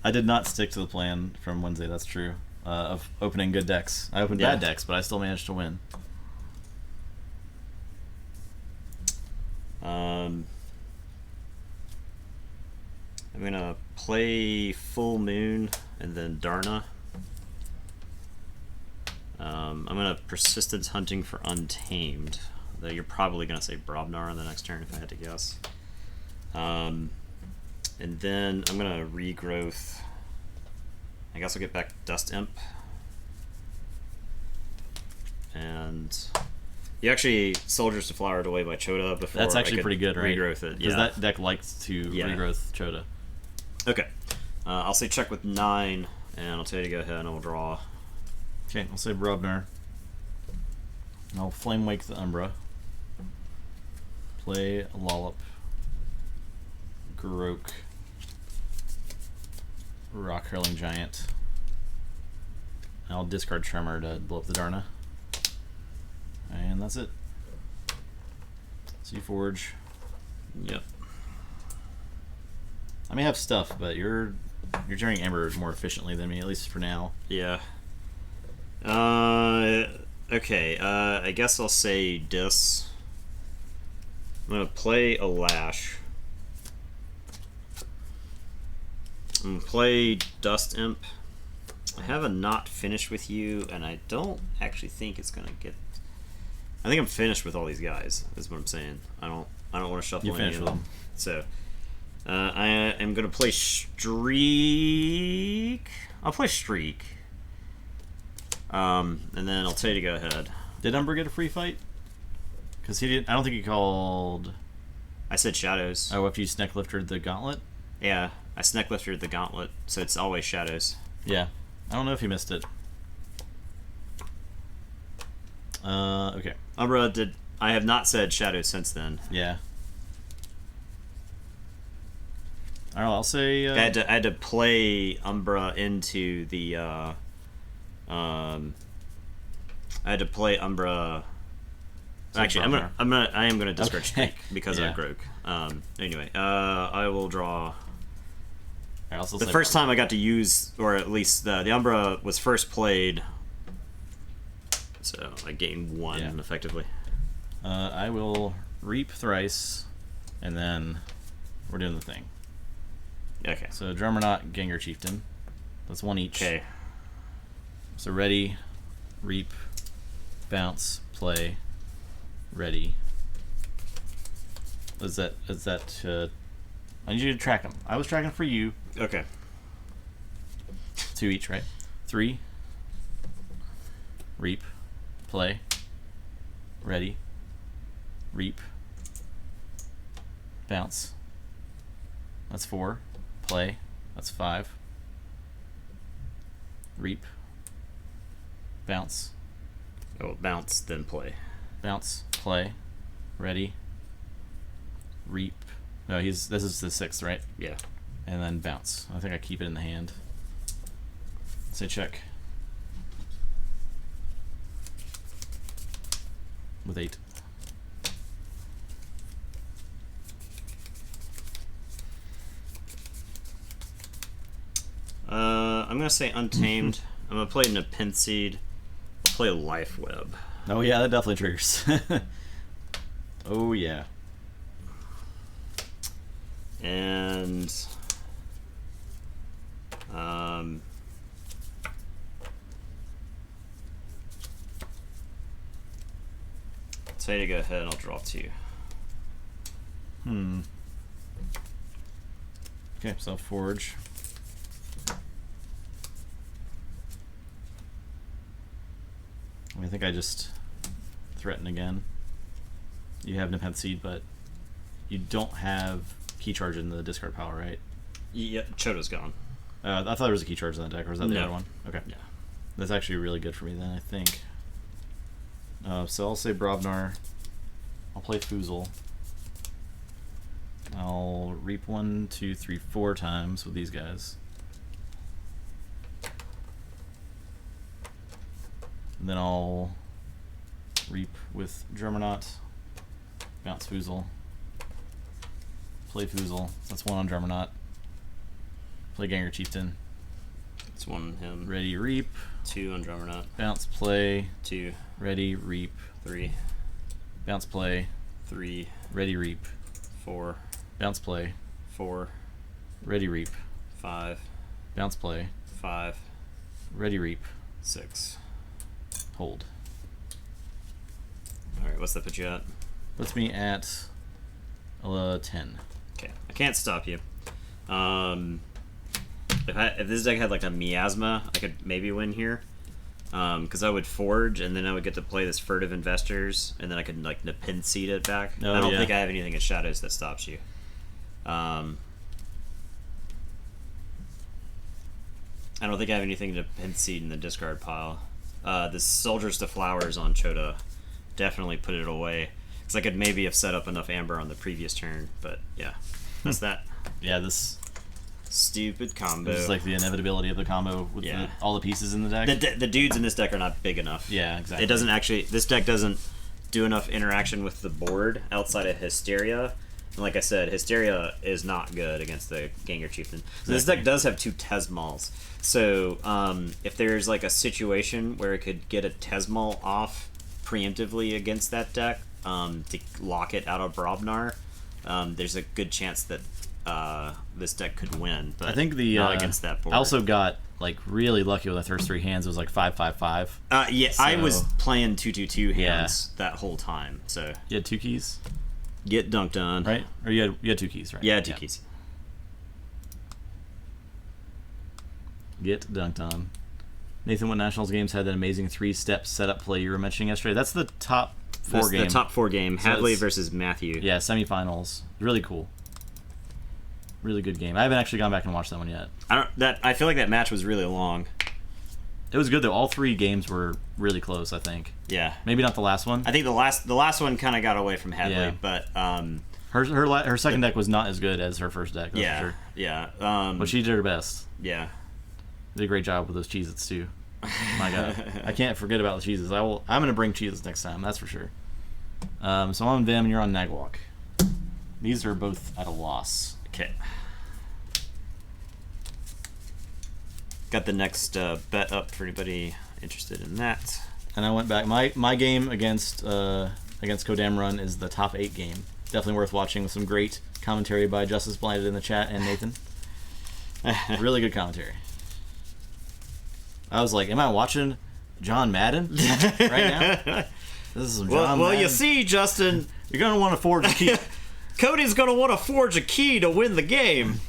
I did not stick to the plan from Wednesday, that's true, of opening good decks. I opened bad decks, but I still managed to win. I'm gonna play Full Moon and then Darna. I'm gonna Persistence Hunting for Untamed, though you're probably gonna say Brobnar on the next turn if I had to guess. And then I'm gonna Regrowth. I guess I'll get back Dust Imp. And you actually Soldiers to Flower away by Chota before. That's actually I could pretty good, right? Regrowth it, because that deck likes to regrowth Chota. Okay, I'll say check with 9, and I'll tell you to go ahead and I'll draw. Okay, I'll say Brobnar. I'll Flame Wake the Umbra. Play a Lollop. Garok. Rock Hurling Giant. I'll discard Tremor to blow up the Darna. And that's it. Keyforge. Yep. I may have stuff, but you're generating Amber more efficiently than me, at least for now. Yeah. Okay. I guess I'll say Dis. I'm gonna play a Lash. I'm gonna play Dust Imp. I have a Not Finished with You, and I don't actually think it's gonna get. I think I'm finished with all these guys. Is what I'm saying. I don't want to shuffle any of them. So I am gonna play Streak. I'll play Streak. And then I'll tell you to go ahead. Did Umber get a free fight? Because he didn't. I don't think he called. I said Shadows. Oh, after you snack lifted the gauntlet. Yeah, I snack lifted the gauntlet, so it's always Shadows. Yeah, I don't know if he missed it. Okay. Umbra did. I have not said Shadows since then. Yeah. All right, I'll say. I had to play Umbra into the. I had to play Umbra. Actually, I am gonna discard Streak because I broke. Anyway, I will draw. The first time I got to use, or at least the Umbra was first played, so I gained 1 effectively. I will reap thrice, and then we're doing the thing. Okay. So Drummerknot, Gengar Chieftain. That's 1 each. Okay. So ready, reap, bounce, play, ready. Is that? I need you to track them. I was tracking for you. Okay. 2 each, right? 3. Reap, play, ready, reap, bounce. That's 4. Play. That's 5. Reap. Bounce. Oh, bounce, then play. Bounce. Play. Ready. Reap. No, this is the 6th, right? Yeah. And then bounce. I think I keep it in the hand. Say check. With 8. I'm gonna say Untamed. I'm gonna play Nepenthe. I'll play Life Web. Oh yeah, that definitely triggers. Oh yeah. And tell you to go ahead and I'll draw 2. Okay, so Forge. I think I just threaten again. You have Nepenthe, but you don't have Key Charge in the discard pile, right? Yeah, Chodo's gone. I thought there was a Key Charge in that deck, or was that the other one? Okay. Yeah. That's actually really good for me then, I think. So I'll say Brobnar. I'll play Foozle. I'll reap 1, 2, 3, 4 times with these guys. And then I'll reap with Drummerknot, bounce Foozle, play Foozle. That's 1 on Drummerknot. Play Gengar Chieftain. That's 1 on him. Ready, reap. 2 on Drummerknot. Bounce, play. 2. Ready, reap. 3. Bounce, play. 3. Ready, reap. 4. Bounce, play. 4. Ready, reap. 5. Bounce, play. 5. Ready, reap. 6. Hold. Alright, what's that put you at? Puts me at 10. Okay, I can't stop you. If this deck had like a Miasma, I could maybe win here. Because I would Forge, and then I would get to play this Furtive Investors, and then I could like Nepenthe it back. Oh, I don't think I have anything in Shadows that stops you. I don't think I have anything to Nepenthe in the discard pile. The Soldiers to Flowers on Chota definitely put it away. Because I could maybe have set up enough Amber on the previous turn, but yeah. That's that. Yeah, this stupid combo. is like the inevitability of the combo with all the pieces in the deck. The dudes in this deck are not big enough. Yeah, exactly. It doesn't actually... This deck doesn't do enough interaction with the board outside of Hysteria. And like I said, Hysteria is not good against the Gengar Chieftain. So this deck does have 2 Tesmals. So if there's like a situation where it could get a Tesmal off preemptively against that deck, to lock it out of Brobnar, there's a good chance that this deck could win. But I think not against that board. I also got like really lucky with the first 3 hands. It was like 5-5-5. Yeah, So- I was playing 2/2 hands that whole time. So You had 2 keys, get dunked on, right? Or you had 2 keys, right? Yeah, 2 keys. Get dunked on. Nathan, what Nationals games had that amazing 3-step setup play you were mentioning yesterday? That's the top 4 That's game. the top 4 game. So Hadley it's- versus Matthew. Yeah, semifinals. Really cool. Really good game. I haven't actually gone back and watched that one yet. I feel like that match was really long. It was good though. All 3 games were really close, I think. Yeah. Maybe not the last one. I think the last one kind of got away from Hadley, Yeah. but Her second deck was not as good as her first deck. That's yeah, for sure. yeah. But she did her best. Yeah. Did a great job with those Cheez-Its too. My God, I can't forget about the Cheez-Its. I'm gonna bring Cheez-Its next time. That's for sure. So I'm on Vim and you're on Nagwalk. These are both at a loss. Okay. Got the next bet up for anybody interested in that. And I went back. My game against Kodam Run is the top 8 game. Definitely worth watching with some great commentary by Justice Blinded in the chat and Nathan. Really good commentary. I was like, am I watching John Madden right now? This is some John Well, Madden. you see, Justin, You're going to want to forge a key. Cody's going to want to forge a key to win the game.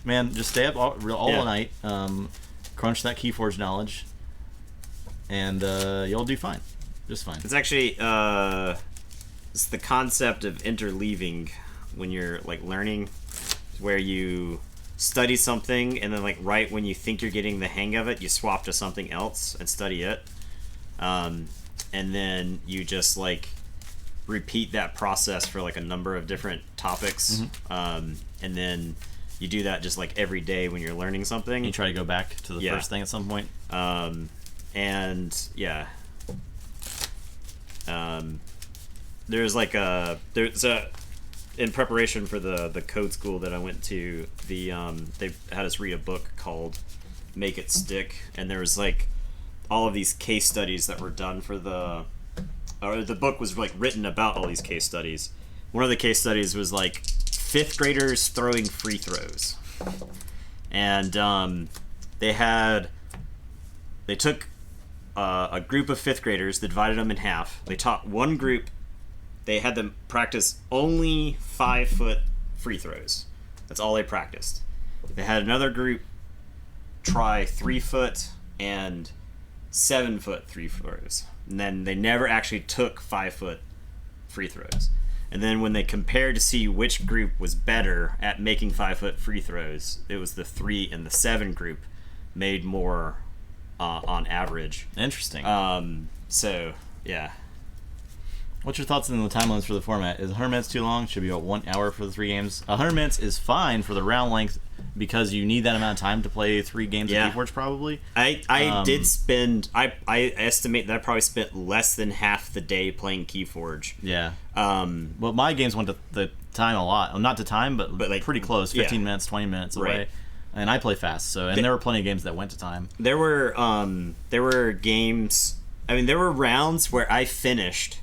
Man, just stay up all Yeah. night. Crunch that Keyforge knowledge. And you'll do fine. Just fine. It's actually it's the concept of interleaving when you're like learning, where you study something and then like right when you think you're getting the hang of it, you swap to something else and study it, and then you just like repeat that process for like a number of different topics, and then you do that just like every day when you're learning something. You try to go back to the Yeah. first thing at some point. And yeah, there's a in preparation for the code school that I went to, they had us read a book called Make It Stick, and there was like all of these case studies that were done for the book was like written about all these case studies. One of the case studies was like 5th graders throwing free throws, and they took a group of 5th graders, they divided them in half. They taught one group, they had them practice only 5-foot free throws. That's all they practiced. They had another group try 3-foot and 7-foot free throws. And then they never actually took 5-foot free throws. And then when they compared to see which group was better at making 5-foot free throws, it was the 3 and the 7 group made more on average. Interesting. So yeah. What's your thoughts on the timelines for the format? Is 100 minutes too long? Should be about 1 hour for the 3 games. 100 minutes is fine for the round length because you need that amount of time to play 3 games Yeah. of Keyforge probably. I did spend I estimate that I probably spent less than half the day playing Keyforge. Yeah. Well, my games went to the time a lot. Well, not to time, but like, pretty close. 15 yeah. minutes, 20 minutes away. Right. And I play fast, so there were plenty of games that went to time. There were games. I mean, there were rounds where I finished.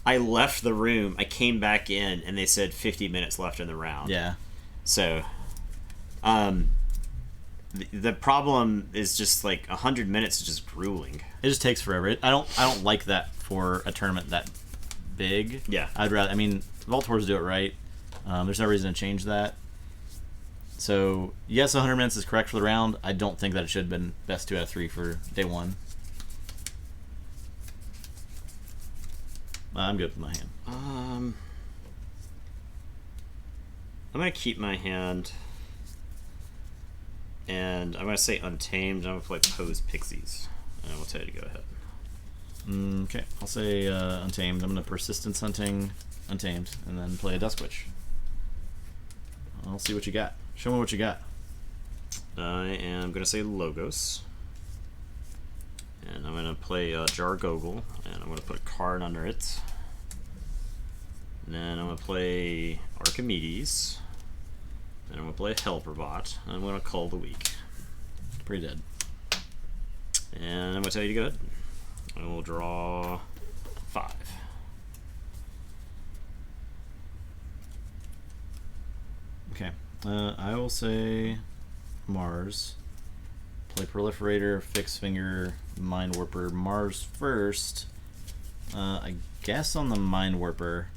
I left the room. I came back in, and they said 50 minutes left in the round. Yeah. So, the problem is just like 100 minutes is just grueling. It just takes forever. I don't like that for a tournament that big. Yeah. I'd rather. I mean, Voltors do it right. There's no reason to change that. So yes, 100 minutes is correct for the round. I don't think that it should have been best 2 out of 3 for day 1. I'm good with my hand. I'm gonna keep my hand, and I'm gonna say Untamed. I'm gonna play Pose Pixies, and I will tell you to go ahead. Okay, I'll say Untamed. I'm gonna Persistence Hunting Untamed, and then play a Dusk Witch. I'll see what you got. Show me what you got. I am gonna say Logos, and I'm gonna play Jargogel, and I'm gonna put a card under it. And then I'm gonna play Archimedes, And I'm gonna play a helper bot. I'm gonna call the week. Pretty dead. And I'm gonna tell you to go ahead. I will draw 5. Okay. I will say Mars. Play Proliferator, Fixed Finger, Mind Warper. Mars first. I guess on the Mind Warper.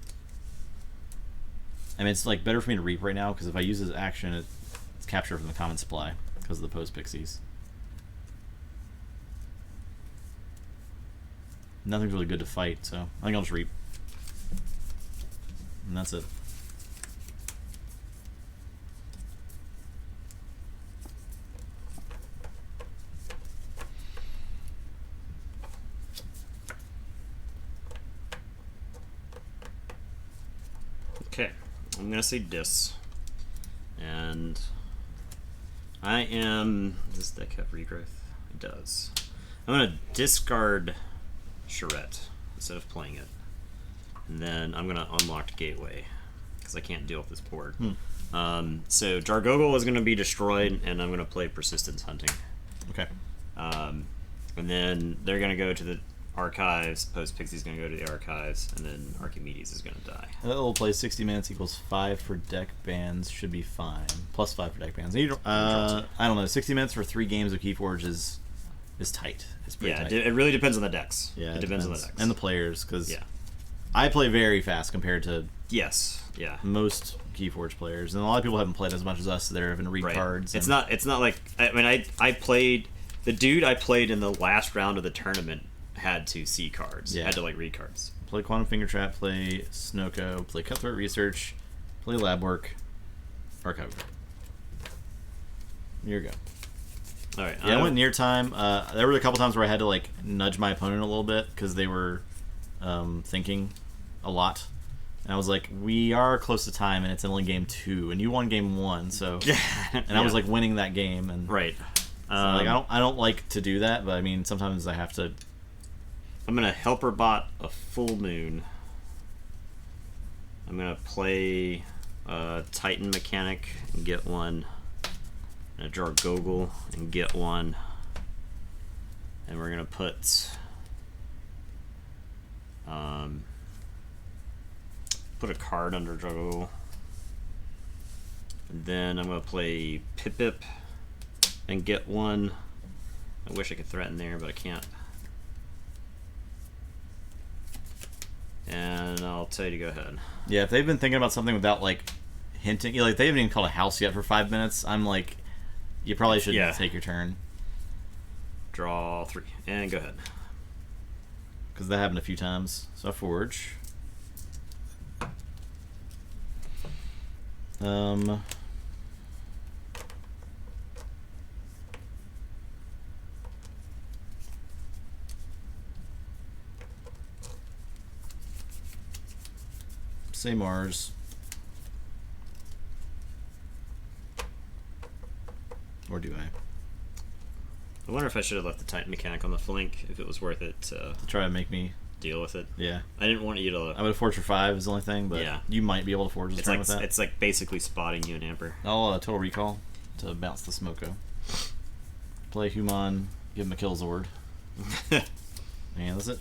I mean, it's like better for me to reap right now because if I use his action, it's captured from the common supply because of the post pixies. Nothing's really good to fight, so I think I'll just reap. And that's it. Okay, I'm gonna say dis. And I am. Does this deck have regrowth? It does. I'm gonna discard Charette instead of playing it. And then I'm gonna unlock Gateway because I can't deal with this board. So Jargogol is gonna be destroyed, and I'm gonna play Persistence Hunting. Okay. And then they're gonna go to the archives. Post Pixie's gonna go to the archives, and then Archimedes is gonna die. It'll play 60 minutes equals 5 for deck bans. Should be fine. Plus 5 for deck bans. I don't know. 60 minutes for 3 games of Keyforge is tight. It's pretty tight. It really depends on the decks. Yeah, it depends on the decks and the players because yeah. I play very fast compared to Yes. Yeah. most Keyforge players, and a lot of people haven't played as much as us. They're having to read Right. cards. It's not like I played the dude I played in the last round of the tournament had to see cards. Yeah. Had to like read cards. Play Quantum Finger Trap, play Snoko, play Cutthroat Research, play Lab Work, Archive. Here we go. All right. Yeah, I went near time. There were a couple times where I had to like nudge my opponent a little bit because they were thinking a lot, and I was like, "We are close to time, and it's only game 2, and you won game 1, so." And I was like winning that game, and right. So, like I don't like to do that, but I mean sometimes I have to. I'm gonna helper bot a full moon. I'm gonna play Titan Mechanic and get 1. And a Jargogol and get 1. And we're gonna put a card under Jargogol. And then I'm gonna play Pip and get 1. I wish I could threaten there, but I can't. And I'll tell you to go ahead. Yeah, if they've been thinking about something without like hinting, like they haven't even called a house yet for 5 minutes, I'm like, you probably should take your turn. Draw 3 and go ahead. Because that happened a few times. So I forge. Say Mars. Or do I? I wonder if I should have left the Titan Mechanic on the flank, if it was worth it to Try to make me deal with it. Yeah. I didn't want you to. I would have forged for 5 is the only thing, but Yeah. you might be able to forge this turn with that. It's like basically spotting you and Amber. I'll Total Recall to bounce the Smoko. Play Human, give him a kill Zord. And that's it.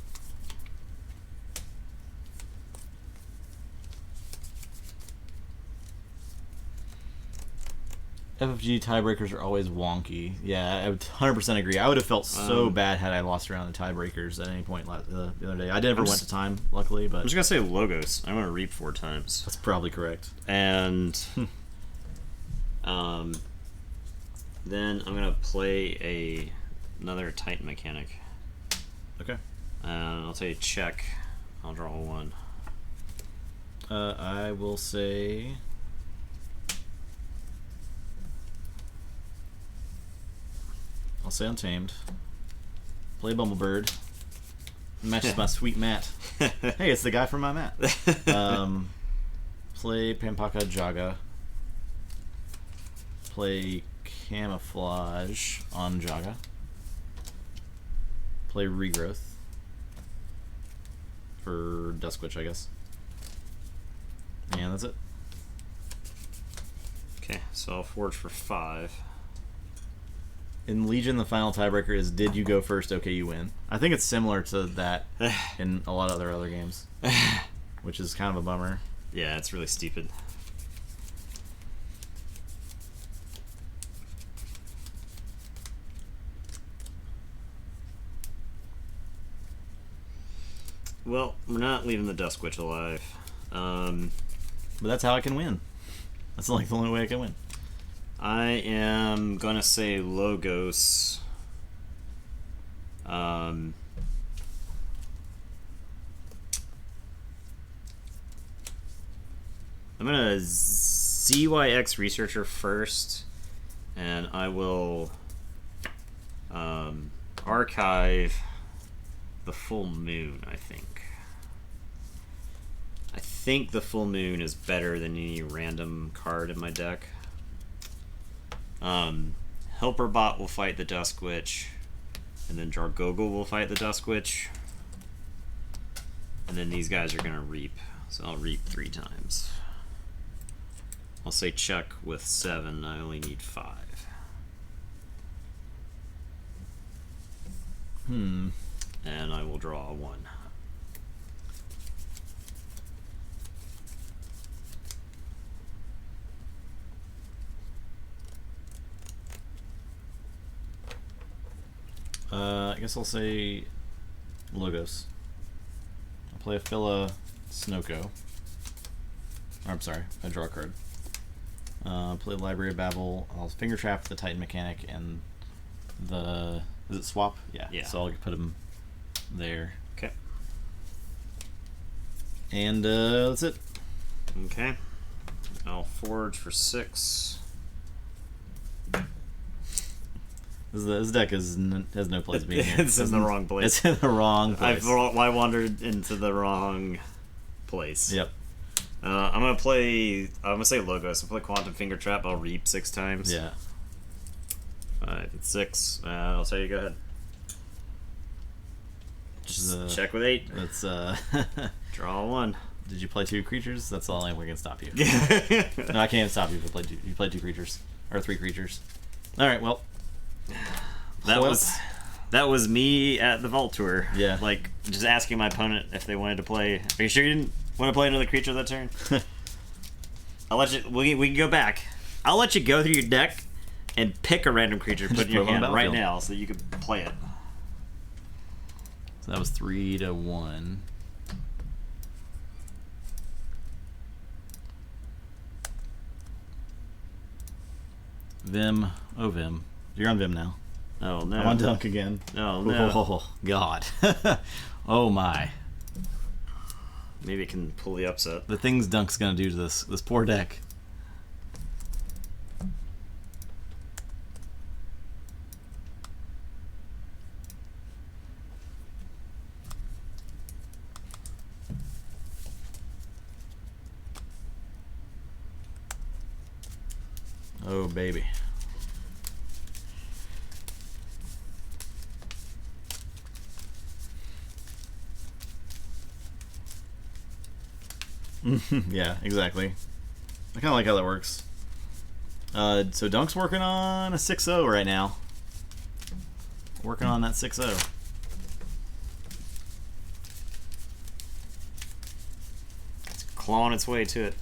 FFG tiebreakers are always wonky. Yeah, I would 100% agree. I would have felt so bad had I lost around the tiebreakers at any point the other day. I never went to time, luckily, but I'm just gonna say Logos. I'm gonna reap 4 times. that's probably correct. And then I'm gonna play another Titan Mechanic. Okay. I'll tell you check. I'll draw 1. I will say. I'll say Untamed. Play Bumblebird. Matches my sweet mat. Hey, it's the guy from my mat. Play Pampaka Jaga. Play Camouflage on Jaga. Play Regrowth. For Duskwitch, I guess. And that's it. Okay, so I'll forge for 5. In Legion, the final tiebreaker is did you go first? Okay, you win. I think it's similar to that in a lot of other games, which is kind of a bummer. Yeah, it's really stupid. Well, we're not leaving the Dusk Witch alive. But that's how I can win. That's like the only way I can win. I am gonna say Logos. I'm gonna ZYX Researcher first, and I will archive the Full Moon, I think. I think the Full Moon is better than any random card in my deck. Helper Bot will fight the Dusk Witch, and then Jargogel will fight the Dusk Witch, and then these guys are gonna reap. So I'll reap 3 times. I'll say check with 7. I only need 5. And I will draw 1. I guess I'll say Logos. I'll play a Phila Snoko. Or, I'm sorry, I draw a card. Play Library of Babel. I'll Finger Trap the Titan Mechanic and the... Is it Swap? Yeah. So I'll put him there. Okay. And that's it. Okay. I'll forge for 6. This deck has no place being here. It's in the wrong place. It's in the wrong place. I wandered into the wrong place. Yep. I'm gonna say Logos. I'll play Quantum Finger Trap. I'll reap 6 times. Yeah. 5 and 6. I'll tell you. Go ahead. Just check with 8. That's Draw 1. Did you play 2 creatures? That's the only way we can stop you. No, I can't stop you if you played 2 creatures or 3 creatures. All right. Well. That was me at the Vault Tour. Yeah. Like, just asking my opponent if they wanted to play. Are you sure you didn't want to play another creature that turn? I'll let you. We can go back. I'll let you go through your deck and pick a random creature to put in your hand right now so that you can play it. So that was 3-1. Vim. Oh, Vim. You're on Vim now. Oh, no. I'm on Dunk again. Oh, no. Oh, God. Oh, my. Maybe it can pull the upset. The things Dunk's going to do to this poor deck. Oh, baby. Yeah, exactly. I kind of like how that works. So Dunk's working on a 6-0 right now. Working on that 6-0. It's clawing its way to it.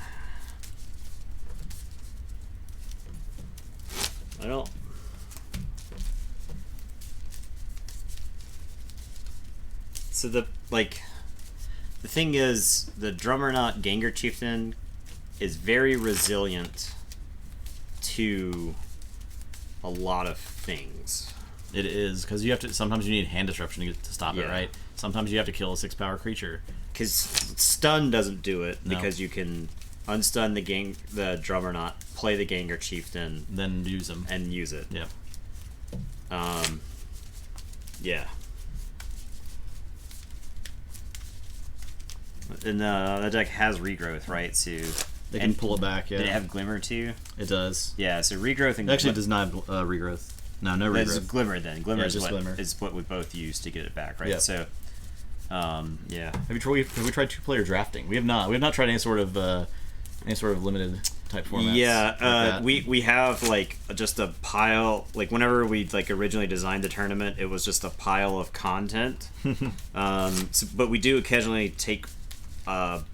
Well, so the thing is, the Drummerknot Gengar Chieftain is very resilient to a lot of things. It is, because you have to. Sometimes you need hand disruption to stop it, Yeah. right? Sometimes you have to kill a 6-power creature. Because stun doesn't do it, No. because you can unstun the Drummerknot, play the Gengar Chieftain, Then use them. and use it. Yeah. Yeah. And that deck has regrowth, right? So They can pull it back, yeah. Did it have Glimmer too? It does. Yeah, so regrowth and It actually does not have regrowth. No regrowth. It's Glimmer then. Glimmer, Yeah, is, just what, Glimmer. is what we both use to get it back, right? Yeah. So, yeah. Have we tried 2-player drafting? We have not. We have not tried any sort of Any sort of limited type formats? Yeah, we have like just a pile. Like whenever we like originally designed the tournament, it was just a pile of content. But we do occasionally take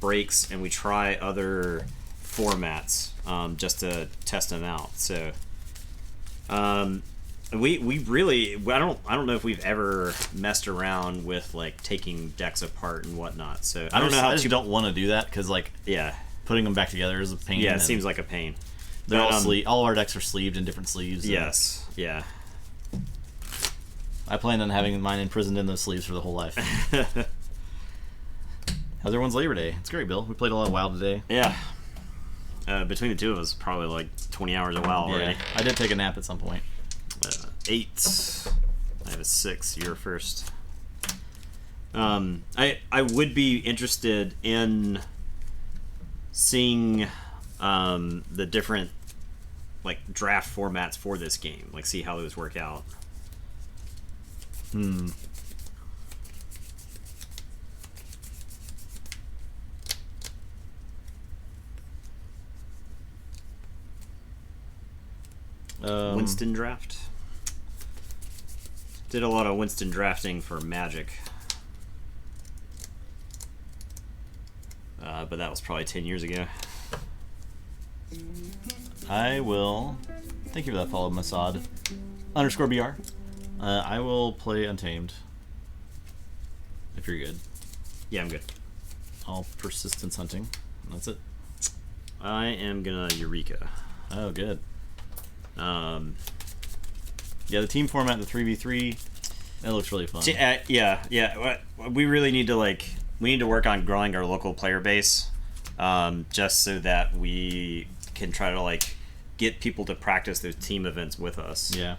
breaks and we try other formats just to test them out. So we really I don't know if we've ever messed around with like taking decks apart and whatnot. So I don't know how I just don't want to do that because like putting them back together is a pain. Yeah, it seems like a pain. They're all our decks are sleeved in different sleeves. Yes. Yeah. I plan on having mine imprisoned in those sleeves for the whole life. How's everyone's Labor Day? It's great, Bill. We played a lot of WoW today. Yeah. Between the two of us, probably like 20 hours of WoW already. I did take a nap at some point. 8. I have a 6. You're first. I would be interested in seeing the different like draft formats for this game, like see how those work out. Winston draft. Did a lot of Winston drafting for Magic. But that was probably 10 years ago. I will. Thank you for that follow, Masad. _BR. I will play Untamed. If you're good. Yeah, I'm good. All persistence hunting. That's it. I am gonna Eureka. Oh, good. Yeah, the team format, the 3v3, that looks really fun. Yeah. We really need to we need to work on growing our local player base, just so that we can try to get people to practice those team events with us. Yeah.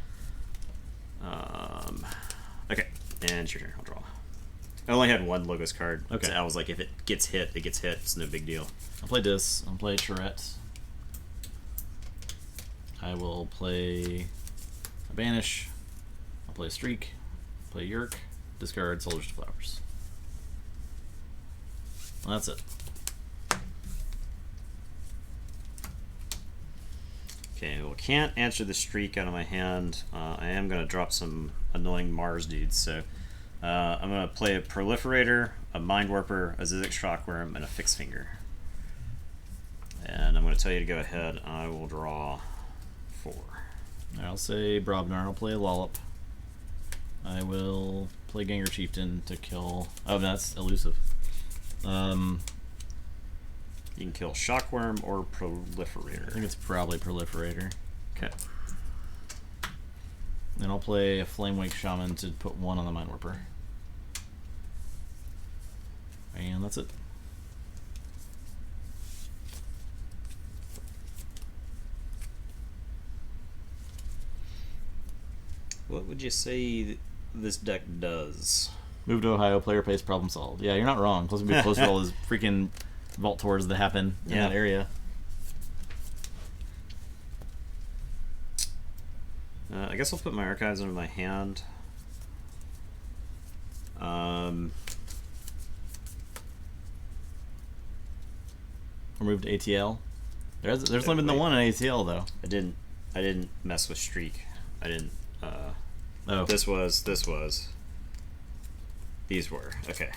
Okay, and it's your turn. I'll draw. I only had one Logos card. Okay. So I was like, if it gets hit, it gets hit. It's no big deal. I'll play this. I'll play Charette. I will play a Banish. I'll play a Streak. Play Yerk. Discard Soldiers to Flowers. Well, that's it. Okay, well, can't answer the Streak out of my hand. I am going to drop some annoying Mars dudes, so I'm going to play a Proliferator, a Mind Warper, a Zizix Shockworm, and a Fixed Finger. And I'm going to tell you to go ahead. I will draw 4. I'll say Brobnar. I'll play a Lollop. I will play Ganger Chieftain to kill... Oh, that's elusive. You can kill Shockworm or Proliferator. I think it's probably Proliferator. Okay. Then I'll play a Flamewake Shaman to put 1 on the Mind Warper. And that's it. What would you say this deck does? Move to Ohio, player pace, problem solved. Yeah, you're not wrong. Plus, we'll be closer to all those freaking vault tours that happen in that area. I guess I'll put my archives under my hand. Remove to ATL. There's only been the one in ATL though. I didn't mess with Streak. I didn't. Oh. This was. These were. Okay.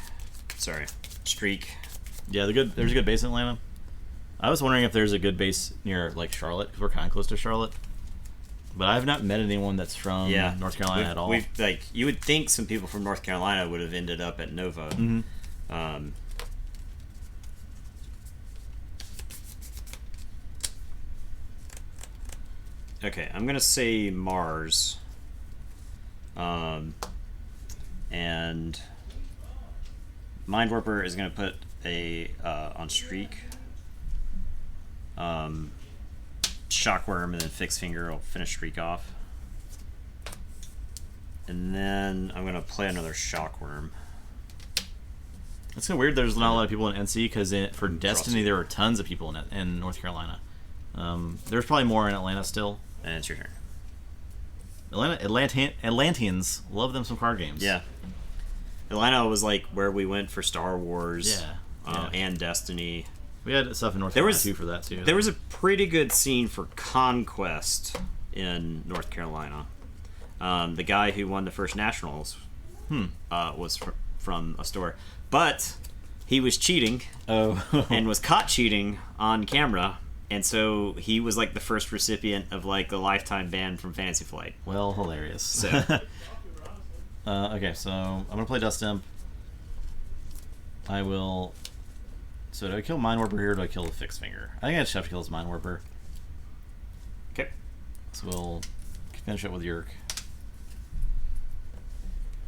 Sorry. Streak. Yeah, there's a good base in Atlanta. I was wondering if there's a good base near Charlotte, because we're kind of close to Charlotte. But I've not met anyone that's from North Carolina at all. You would think some people from North Carolina would have ended up at Nova. Mm-hmm. Okay, I'm gonna say Mars. And Mind Warper is gonna put a on Streak. Shockworm and then Fixed Finger will finish Streak off. And then I'm gonna play another Shockworm. It's kind of weird. There's not a lot of people in NC because for Destiny there are tons of people in North Carolina. There's probably more in Atlanta still. And it's your turn. Atlanteans love them some card games. Yeah. Atlanta was where we went for Star Wars. Yeah. And Destiny. We had stuff in North There Carolina was- too for that too. There was a pretty good scene for Conquest in North Carolina. The guy who won the first nationals was from a store, but he was cheating and was caught cheating on camera, and so he was like the first recipient of like the lifetime ban from Fantasy Flight. well, hilarious. So Okay, so I'm gonna play Dust Imp. I will. So do I kill Mind Warper here, or do I kill the Fixed Finger? I think I just have to kill this Mind Warper. okay, So we'll finish it with Yerk.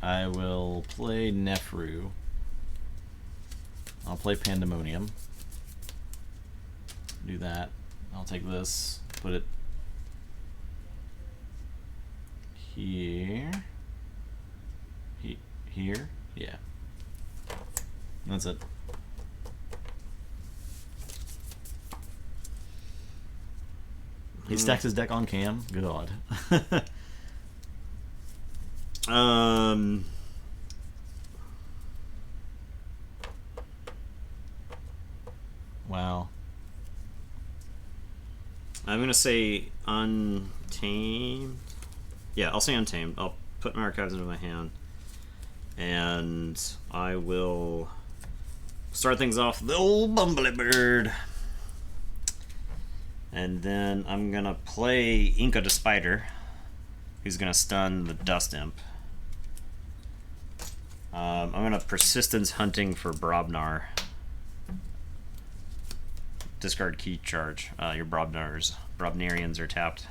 I will play Nefru. I'll play Pandemonium. Do that. I'll take this, put it here. Here? Yeah. That's it. He stacks his deck on cam. God. Wow. I'm gonna say Untamed. Yeah, I'll say Untamed. I'll put my archives into my hand, and I will start things off with the old Bumbly Bird. And then I'm gonna play Inca the Spider, who's gonna stun the Dust Imp. I'm gonna Persistence Hunting for Brobnar. Discard key charge. Your Brobnarians are tapped.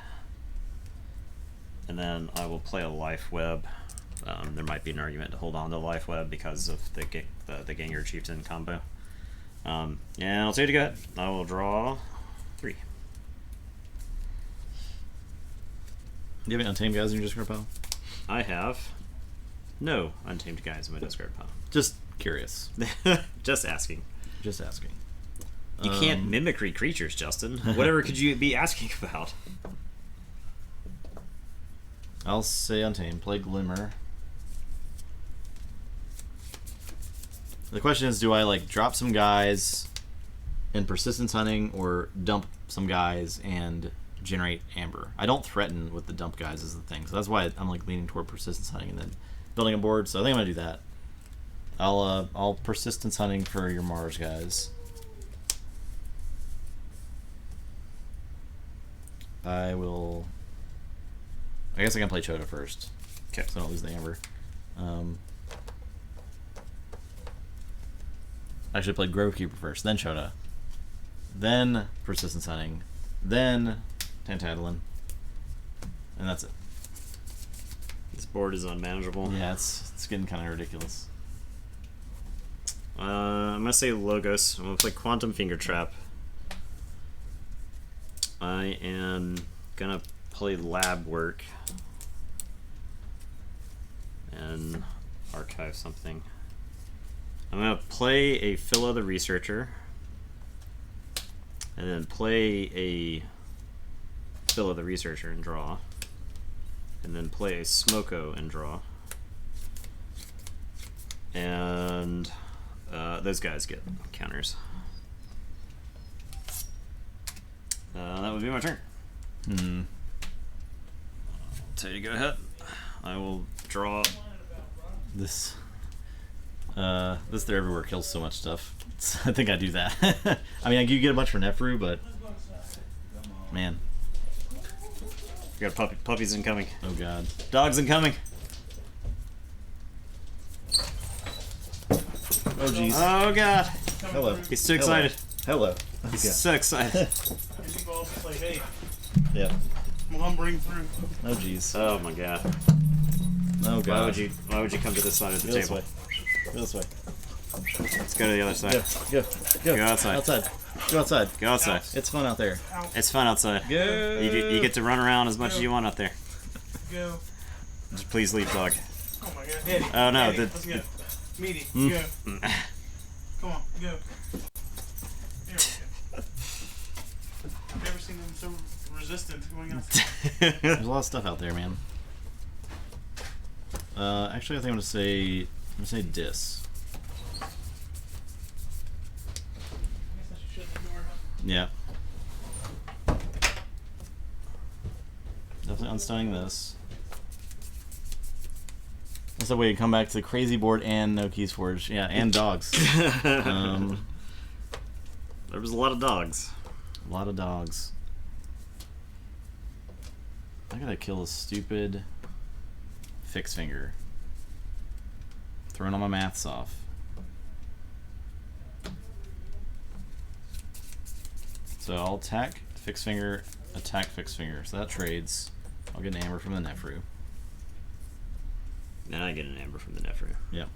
And then I will play a Life Web. There might be an argument to hold on to Life Web because of the Ganger Chieftain combo. And I'll take it to go ahead. I will draw 3. Do you have any Untamed guys in your discard pile? I have no Untamed guys in my discard pile. Just curious. Just asking. Just asking. You can't mimicry creatures, Justin. Whatever could you be asking about? I'll say Untamed. Play Glimmer. The question is, do I like drop some guys in Persistence Hunting or dump some guys and generate Amber? I don't threaten with the dump guys is the thing, so that's why I'm like leaning toward Persistence Hunting and then building a board. So I think I'm gonna do that. I'll Persistence Hunting for your Mars guys. I guess I can play Chota first. Okay. So I don't lose the Amber. I should play Grovekeeper first, then Chota. Then Persistence Hunting. Then Tantalon. And that's it. This board is unmanageable. Yeah, it's getting kind of ridiculous. I'm gonna say Logos. I'm gonna play Quantum Finger Trap. I am gonna play Lab Work and archive something. I'm gonna play a Philo the Researcher, and then play a Philo the Researcher and draw, and then play a Smoko and draw, and those guys get counters. That would be my turn. Tell you to go ahead. I will draw. This They're Everywhere kills so much stuff. I think I do that. I mean, you get a bunch for Nefru, but man. We got puppies incoming. Oh god. Dogs incoming. Oh jeez. Oh god. Hello. He's too excited. Hello. He's so excited. People also play, hey, Yeah. lumbering through. Oh jeez. Oh my god. Oh god. Why would you come to this side of the Go this table? way. Go this way. Let's go to the other side. Go. Go outside. Outside. Go outside. Go outside. It's fun out there. It's fun outside. Go. You get to run around as much as you want out there. Go. Just please leave, dog. Oh my god. Eddie. Oh no, Eddie, the- let's go. Meaty, Mm. go. Come on, go. There we go. I've never seen them so resistant to going outside. There's a lot of stuff out there, man. Actually, I think I'm gonna say Dis. I guess I should Yeah. Definitely unstunning this. That's the way you come back to the crazy board and no Keyforge. Yeah, and dogs. There was a lot of dogs. A lot of dogs. I gotta kill a stupid fixed finger. Throwing all my maths off. So I'll attack fixed finger, attack fixed finger. So that trades. I'll get an amber from the Nefru. And I get an amber from the Nefru. Yep.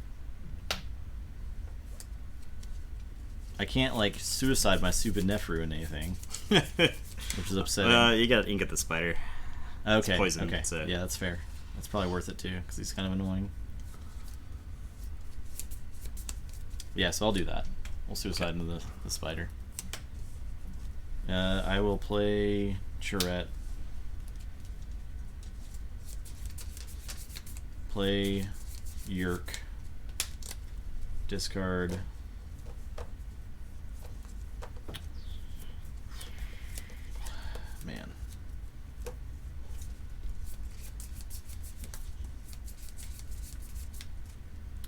I can't like suicide my stupid Nefru and anything, which is upsetting. You can get the spider. Okay. It's poison, Okay. so. Yeah, that's fair. That's probably worth it too, because he's kind of annoying. Yeah, so I'll do that. We'll suicide into the spider. I will play Charette. Play Yerk. Discard. Man.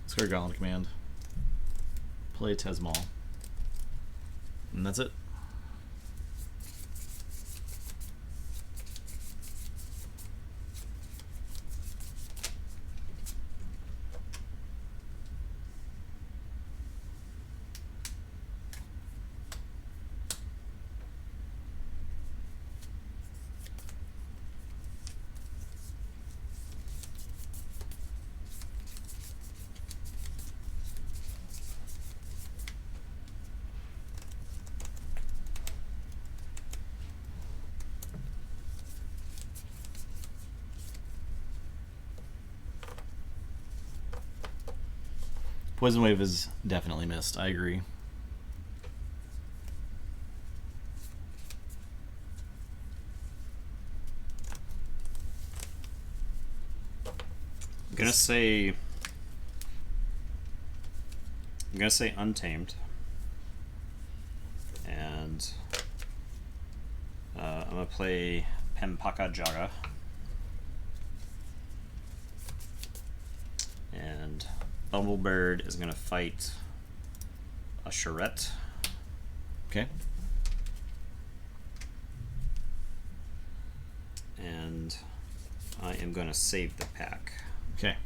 Discard Gauntlet Command. Play Tesmal. And that's it. Poison Wave is definitely missed. I agree. I'm gonna say Untamed, and I'm gonna play Pempaka Jaga, and Bumblebird is gonna fight a Charette. Okay. And I am gonna save the pack. Okay.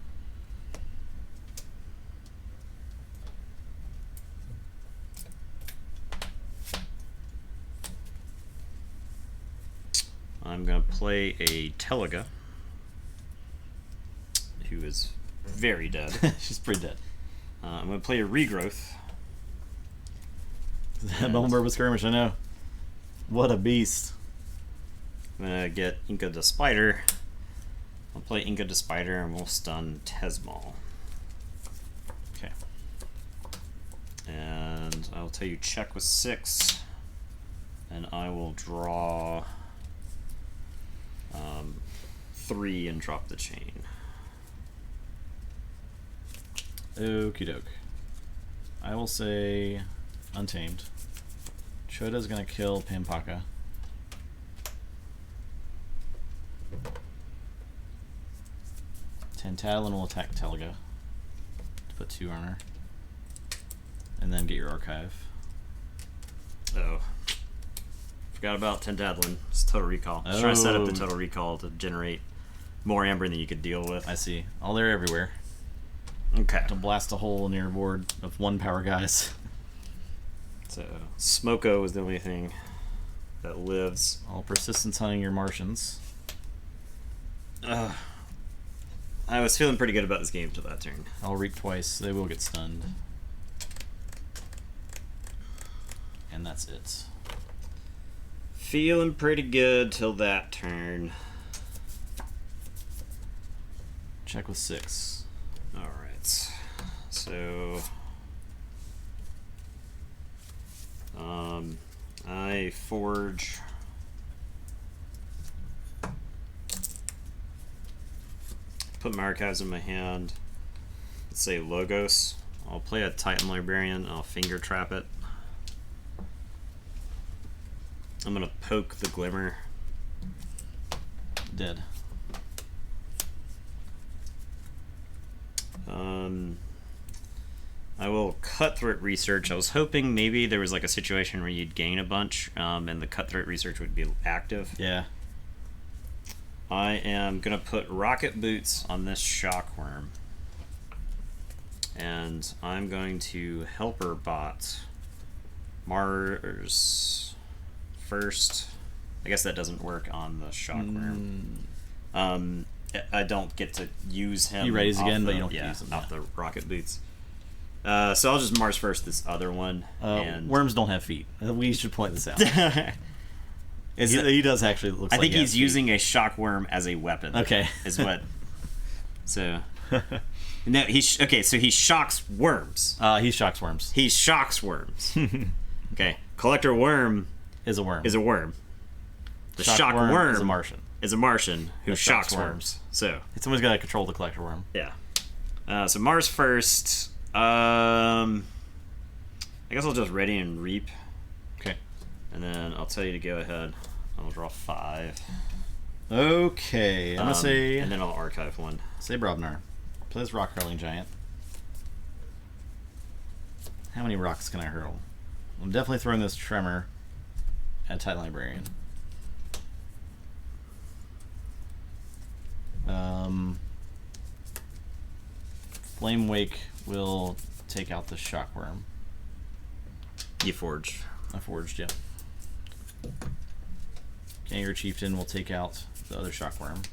I'm gonna play a Teliga, who is very dead. She's pretty dead. I'm gonna play a Regrowth. That Bumblebird with Skirmish, I know. What a beast. I'm gonna get Inca the Spider. I'll play Inca the Spider and we'll stun Tesmal. Okay. And I'll tell you check with 6. And I will draw 3 and drop the chain. Okie doke. I will say Untamed. Choda's gonna kill Pempaka. Tantadlin will attack Teliga to put 2 on her. And then get your archive. Oh. Forgot about Tentadlin. It's Total Recall. I was trying to set up the Total Recall to generate more amber than you could deal with. I see. Oh, they're everywhere. Okay. To blast a hole in your board of 1 power guys. So, Smoko is the only thing that lives. All persistence hunting your Martians. I was feeling pretty good about this game till that turn. I'll reek twice. They will get stunned. And that's it. Feeling pretty good till that turn. Check with 6. Alright. So... I forge... Put my archives in my hand. Let's say Logos. I'll play a Titan Librarian and I'll finger trap it. I'm gonna poke the glimmer. Dead. I will cutthroat research. I was hoping maybe there was like a situation where you'd gain a bunch, and the cutthroat research would be active. Yeah. I am gonna put rocket boots on this shockworm, and I'm going to helper bot Mars first. I guess that doesn't work on the shockworm. I don't get to use him. He raise again, but you don't use him. Off the rocket boots. So I'll just Mars first this other one. And worms don't have feet. We should point this out. He does actually look. I think he's using a shockworm as a weapon. Okay, is what. So. No, okay. So he shocks worms. He shocks worms. He shocks worms. Okay, collector worm is a worm. The shock worm is a Martian. Is a Martian who shocks worms. So someone's got to control the collector worm. Yeah. So Mars first. I guess I'll just ready and reap. Okay. And then I'll tell you to go ahead. I'll draw 5. Okay. I'm gonna say. And then I'll archive 1. Say Brobnar. Play this rock hurling giant. How many rocks can I hurl? I'm definitely throwing this tremor at Titan Librarian. Flame Wake will take out the shockworm. Keyforge. I forged, yeah. Ganger Chieftain will take out the other shockworm.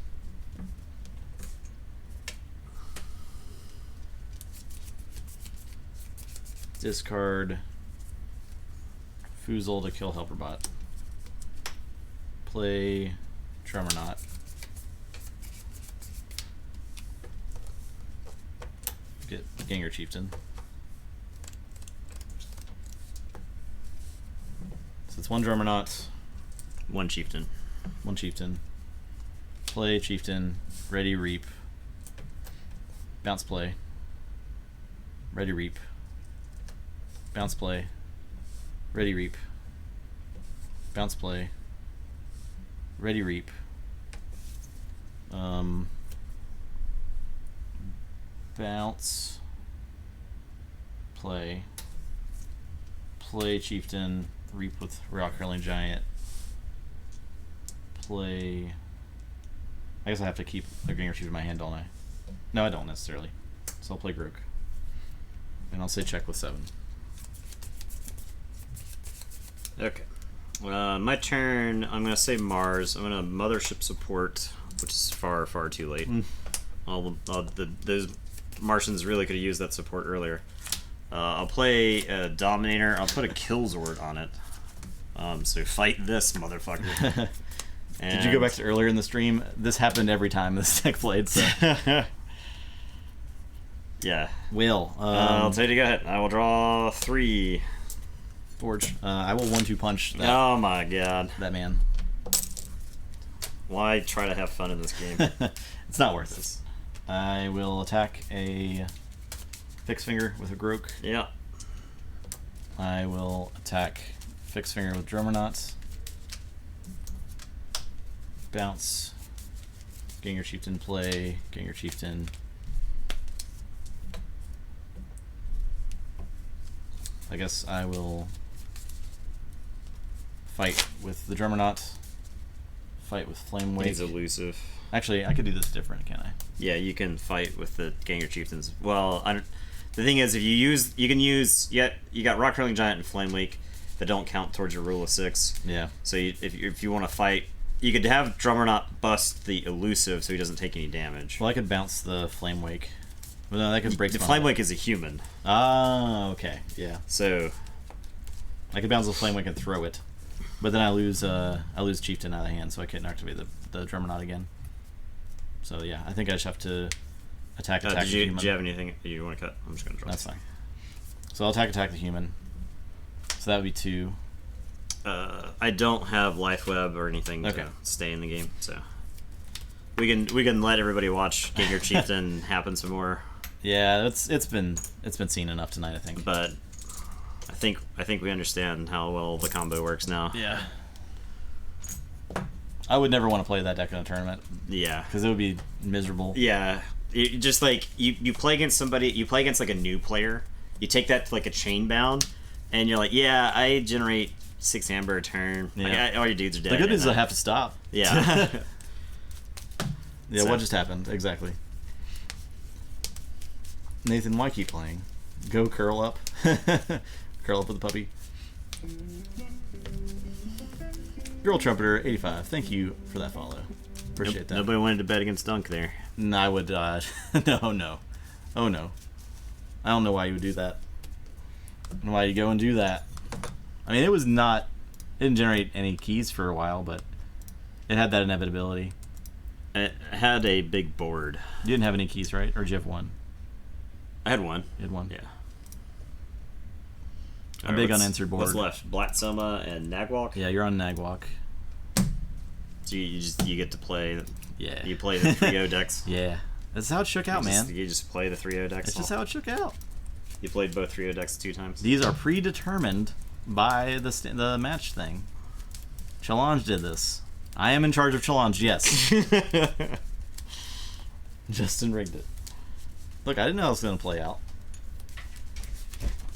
Discard Foozle to kill Helperbot. Play Tremornaut. Get Ganger Chieftain. So it's 1 Drummernaut. 1 Chieftain. 1 Chieftain. Play Chieftain. Ready Reap. Bounce play. Ready Reap. Bounce play. Ready Reap. Bounce play. Ready Reap. Bounce. Play. Play Chieftain. Reap with Rock Hurling Giant. Play. I guess I have to keep a Ganger Chieftain in my hand, don't I? No, I don't necessarily. So I'll play Grook. And I'll say check with 7. Okay. My turn. I'm gonna say Mars. I'm gonna Mothership support, which is far, far too late. Those Martians really could have used that support earlier. I'll play a Dominator. I'll put a Killzord on it. So fight this motherfucker. Did you go back to earlier in the stream? This happened every time this deck played. So. Yeah. Will. I'll tell you to go ahead. I will draw 3. Forge. I will 1-2 punch that. Oh my god. That man. Why try to have fun in this game? It's not worth it. I will attack a Fixed Finger with a Grook. Yeah. I will attack Fixed Finger with Drummernaut. Bounce. Ganger Chieftain play. Ganger Chieftain. I guess I will fight with the Drummernaut. Fight with Flame Wake. He's elusive. Actually, I could do this different, can't I? Yeah, you can fight with the Ganger Chieftains. Well, the thing is, if you can use. You got Rock Hurling Giant and Flame Wake that don't count towards your rule of 6. Yeah. So if you want to fight, you could have Drummernaut bust the elusive so he doesn't take any damage. Well, I could bounce the Flame Wake. Well, no, that could break the Flame Wake is a human. Ah, okay, yeah. So I could bounce the Flame Wake and throw it, but then I lose Chieftain out of hand, so I can't activate the Drummernaut again. So yeah, I think I just have to attack the human. Did you have anything you want to cut? I'm just gonna draw. That's fine. So I'll attack the human. So that would be 2. I don't have Life Web or anything to stay in the game, so we can let everybody watch Ganger Chieftain happen some more. Yeah, it's been seen enough tonight, I think. But I think we understand how well the combo works now. Yeah. I would never want to play that deck in a tournament Yeah. because it would be miserable. Yeah. It just like you play against somebody, you play against like a new player. You take that to like a chain bound, and you're like, yeah, I generate 6 amber a turn. Yeah. Like, all your dudes are dead. The good news is I and have to stop. Yeah. Yeah, So- what just happened? Exactly. Nathan, why keep playing? Go curl up. Curl up with the puppy. Girl Trumpeter 85, thank you for that follow. Appreciate that. Nobody wanted to bet against Dunk there. No, I would, no. Oh no. I don't know why you would do that. And why you go and do that. I mean, it didn't generate any keys for a while, but it had that inevitability. It had a big board. You didn't have any keys, right? Or did you have one? I had one. You had one? Yeah. A big unanswered board. What's left? Blatsoma and Nagwalk? Yeah, you're on Nagwalk. So you get to play. Yeah. You play the 3-0 decks. Yeah. That's how it shook out, man. You just play the 3-0 decks. That's just how it shook out. You played both 3-0 decks 2 times. These are predetermined by the match thing. Challenge did this. I am in charge of Challenge, yes. Justin rigged it. Look, I didn't know how it was going to play out.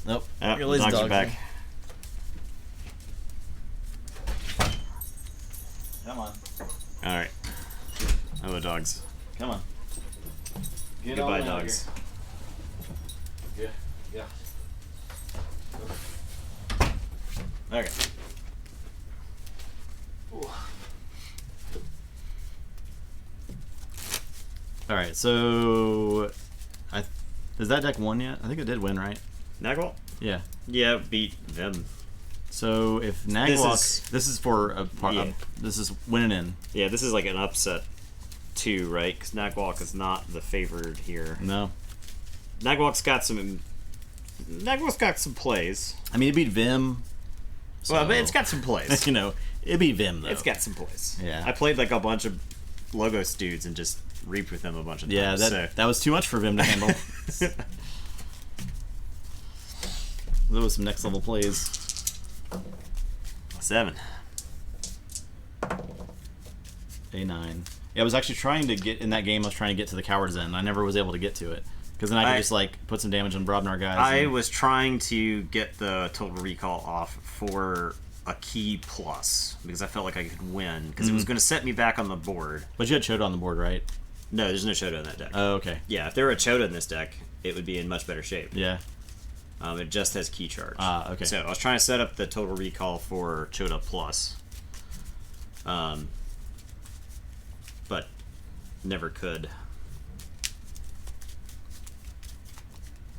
Nope. Oh, Your lazy dogs are dog's back. in. Come on. All right. Hello, dogs. Come on. Get Goodbye, on out dogs. here. Yeah. Okay. All right, so is that deck won yet? I think it did win, right? Nagwalk? Yeah. Yeah, beat them. So if Nagwalk, this is for a part. Yeah. This is winning in. Yeah, this is like an upset too, right? Because Nagwalk is not the favored here. No. Nagwalk's got some plays. I mean, it beat Vim. Well, but so- it's got some plays. You know, it beat Vim though. It's got some plays. Yeah. I played like a bunch of Logos dudes and just reaped with them a bunch of Yeah, times. that was too much for Vim to handle. There was some next level plays. 7. A9. Yeah, I was actually trying to get in that game. I was trying to get to the Coward's End. I never was able to get to it because then I could just like put some damage on Brobnar guys. I was trying to get the Total Recall off for a key plus because I felt like I could win because it was going to set me back on the board. But you had Chota on the board, right? No, there's no Chota in that deck. Oh, okay. Yeah, if there were a Chota in this deck, it would be in much better shape. Yeah. It just has key charge. Ah, okay. So I was trying to set up the Total Recall for Chota plus, but never could.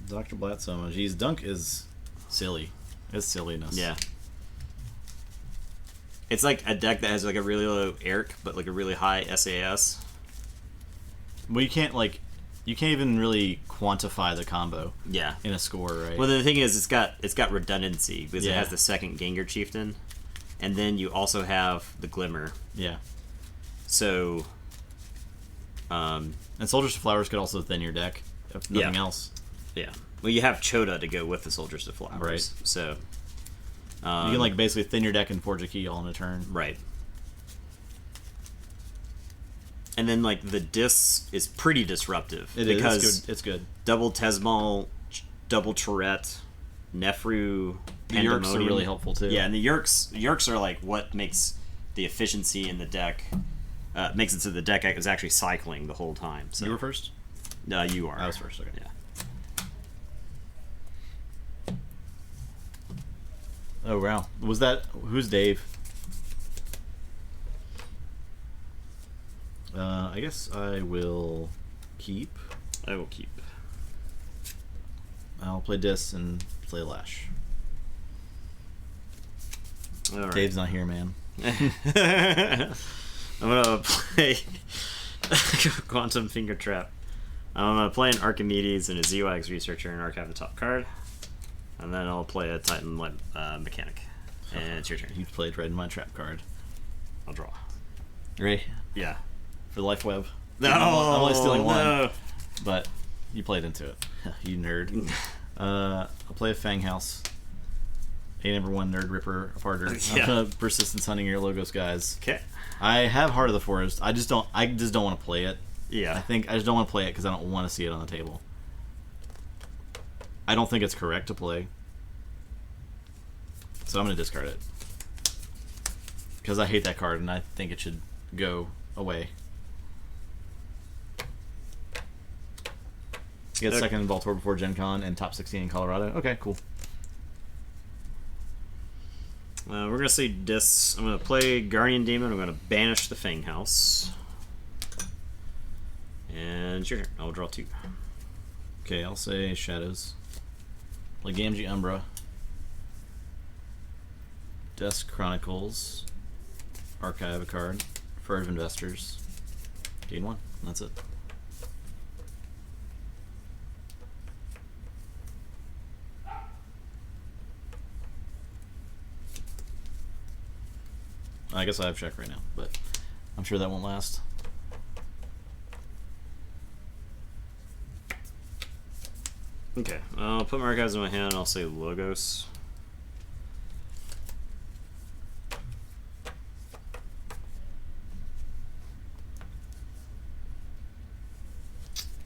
Dr. Blatsoma. Geez, Dunk is silly. It's silliness. Yeah. It's like a deck that has like a really low ERC, but like a really high SAS. Well, you can't even really quantify the combo Yeah. in a score, right? Well, the thing is, it's got redundancy because it Yeah. has the second Gengar Chieftain, and then you also have the Glimmer. yeah. So, And Soldiers to Flowers could also thin your deck, if nothing Yeah. else. yeah. Well, you have Chota to go with the Soldiers to Flowers. Right. So, You can like basically thin your deck and forge a key all in a turn. right. And then like the Dis is pretty disruptive. It is. because It's good. double Tesmal, double Tourette, Nefru, The Yerks are Pandemonium. really helpful too. Yeah, and the Yerks are like what makes the efficiency in the deck, makes it so the deck is actually cycling the whole time. So You were first? you are. I was first, okay. Yeah. Oh, wow. Was that... Who's Dave? I guess I will keep. I will keep. I'll play Dis and play Lash. All right. Dave's not here, man. I'm gonna play Quantum Finger Trap. I'm gonna play an Archimedes and a ZYX Researcher and archive the top card, and then I'll play a Titan Mechanic. And it's your turn. You played Red in my trap card. I'll draw. Ready? Yeah. For the Life Web. No, I'm only stealing one. no. But you played into it. You nerd. I'll play a Fang House. #1 Nerd Ripper Aparter. Yeah. Persistence hunting your Logos guys. Okay. I have Heart of the Forest. I just don't want to play it. Yeah. I just don't want to play it because I don't want to see it on the table. I don't think it's correct to play. So I'm going to discard it. Because I hate that card and I think it should go away. You get second in Baltimore before Gen Con and top 16 in Colorado. Okay, cool. We're going to say this. I'm going to play Guardian Demon. I'm going to banish the Fang House. And it's your turn. I'll draw 2. Okay, I'll say Shadows. Play Gamgee Umbra. Dusk Chronicles. Archive a card. Furtive Investors. Gain 1. That's it. I guess I have check right now, but I'm sure that won't last. Okay, I'll put my archives in my hand and I'll say Logos.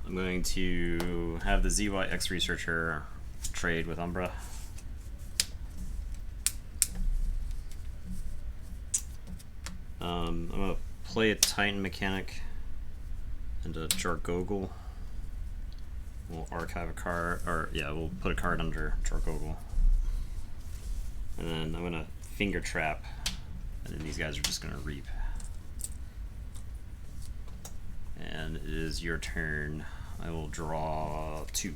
I'm going to have the ZYX Researcher trade with Umbra. I'm going to play a Titan Mechanic and a Jargogle. We'll archive a card, or yeah, we'll put a card under Jargogle. And then I'm going to Finger Trap, and then these guys are just going to reap. And it is your turn. I will draw 2.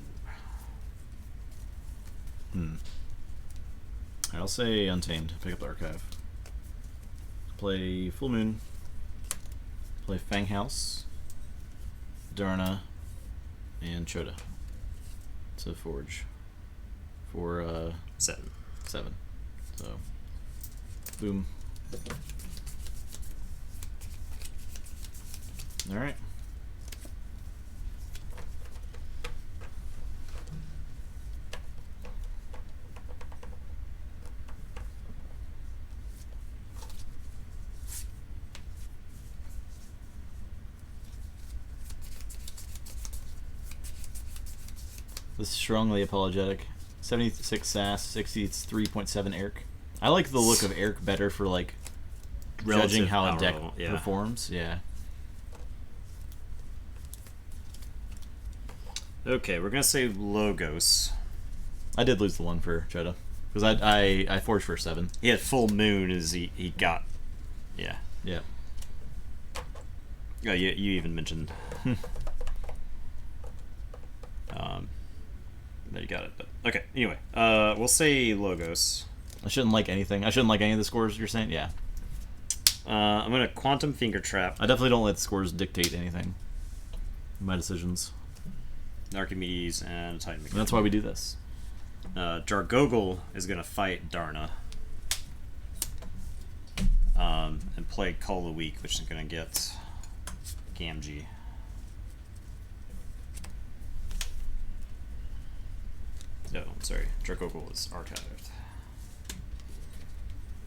I'll say Untamed. Pick up the archive. Play Full Moon. Play Fang House. Darna. And Chota. To Forge. For 7. 7. So, boom. Alright. This is strongly apologetic. 76 sass, 63.7 Eric. I like the look of Eric better for like judging how a deck performs. Yeah. Okay, we're gonna say Logos. I did lose the one for Chota because I forged for 7. He had Full Moon as he got. Yeah. Yeah. Oh, you even mentioned. That you got it, but okay. Anyway, we'll say Logos. I shouldn't like anything. I shouldn't like any of the scores you're saying. Yeah. I'm gonna Quantum Finger Trap. I definitely don't let the scores dictate anything. My decisions. Archimedes and Titan Mechanic. And that's why we do this. Jargogle is gonna fight Darna. And play Call of the Week, which is gonna get Gamgee. No, I'm sorry. Jargogle is archived.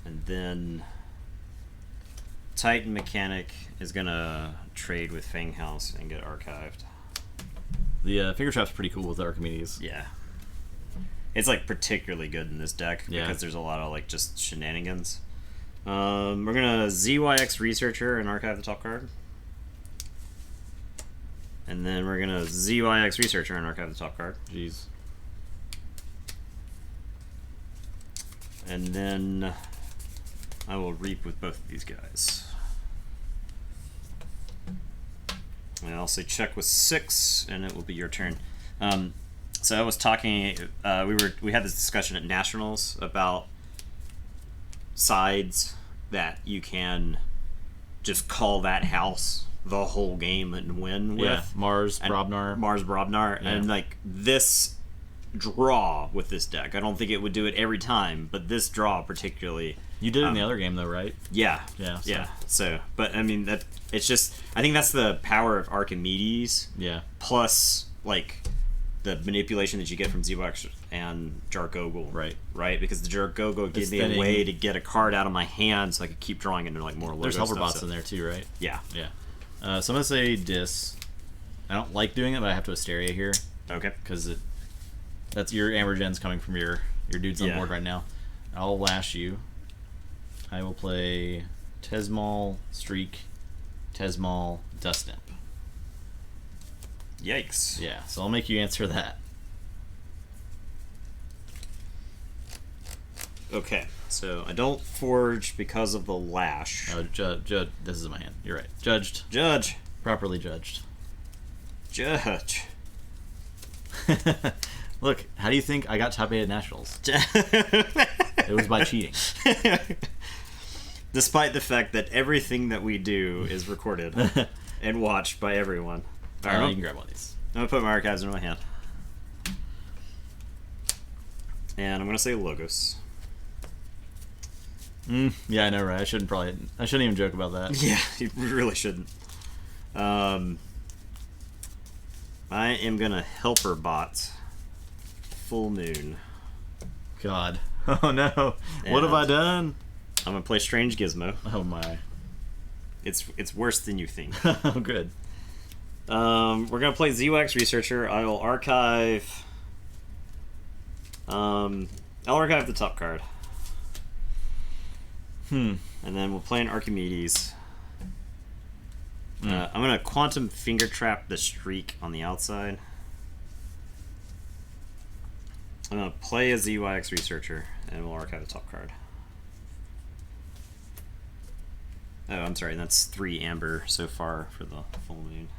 And then Titan Mechanic is gonna trade with Fang House and get archived. The Finger Trap's pretty cool with the Archimedes. Yeah. It's like particularly good in this deck Yeah. because there's a lot of like just shenanigans. We're gonna ZYX Researcher and archive the top card. And then we're gonna ZYX Researcher and archive the top card. Jeez. And then I will reap with both of these guys. And I'll say check with 6, and it will be your turn. So I was talking. We had this discussion at Nationals about sides that you can just call that house the whole game and win with. Yeah, Mars, And Brobnar. Yeah. and like this draw with this deck. I don't think it would do it every time, but this draw particularly. You did it in the other game though, right? Yeah. Yeah, so- Yeah. So, but I mean that it's just I think that's the power of Archimedes Yeah. plus like the manipulation that you get from Zwax and Jargogol. Right, because the Jargogol gave me a way to get a card out of my hand so I could keep drawing into like more logo There's hover stuff, bots in there too, right? Yeah. Yeah. So I'm gonna say Dis. I don't like doing it, but I have to Asteria here. Okay. Because that's your Amber Gens coming from your dudes on board right now. I'll lash you. I will play Tesmal, Streak, Tesmal, Dust Imp. Yikes. Yeah, so I'll make you answer that. Okay, so I don't forge because of the lash. Oh, judge. This is my hand. You're right. Judged. Judge. Properly judged. Judge. Look, how do you think I got top 8 at Nationals? It was by cheating. Despite the fact that everything that we do is recorded and watched by everyone. Alright, you can grab one of these. I'm going to put my archives in my hand. And I'm going to say Logos. Yeah, I know, right? I shouldn't even joke about that. Yeah, you really shouldn't. I am going to Helper Bot Full Moon. God. Oh no. And what have I done? I'm going to play Strange Gizmo. Oh my. It's worse than you think. Oh, good. We're going to play Zwax Researcher. I will archive... I'll archive the top card. And then we'll play an Archimedes. I'm going to Quantum Finger Trap the Streak on the outside. I'm going to play a ZYX Researcher, and we'll archive the top card. Oh, I'm sorry, that's 3 amber so far for the full moon.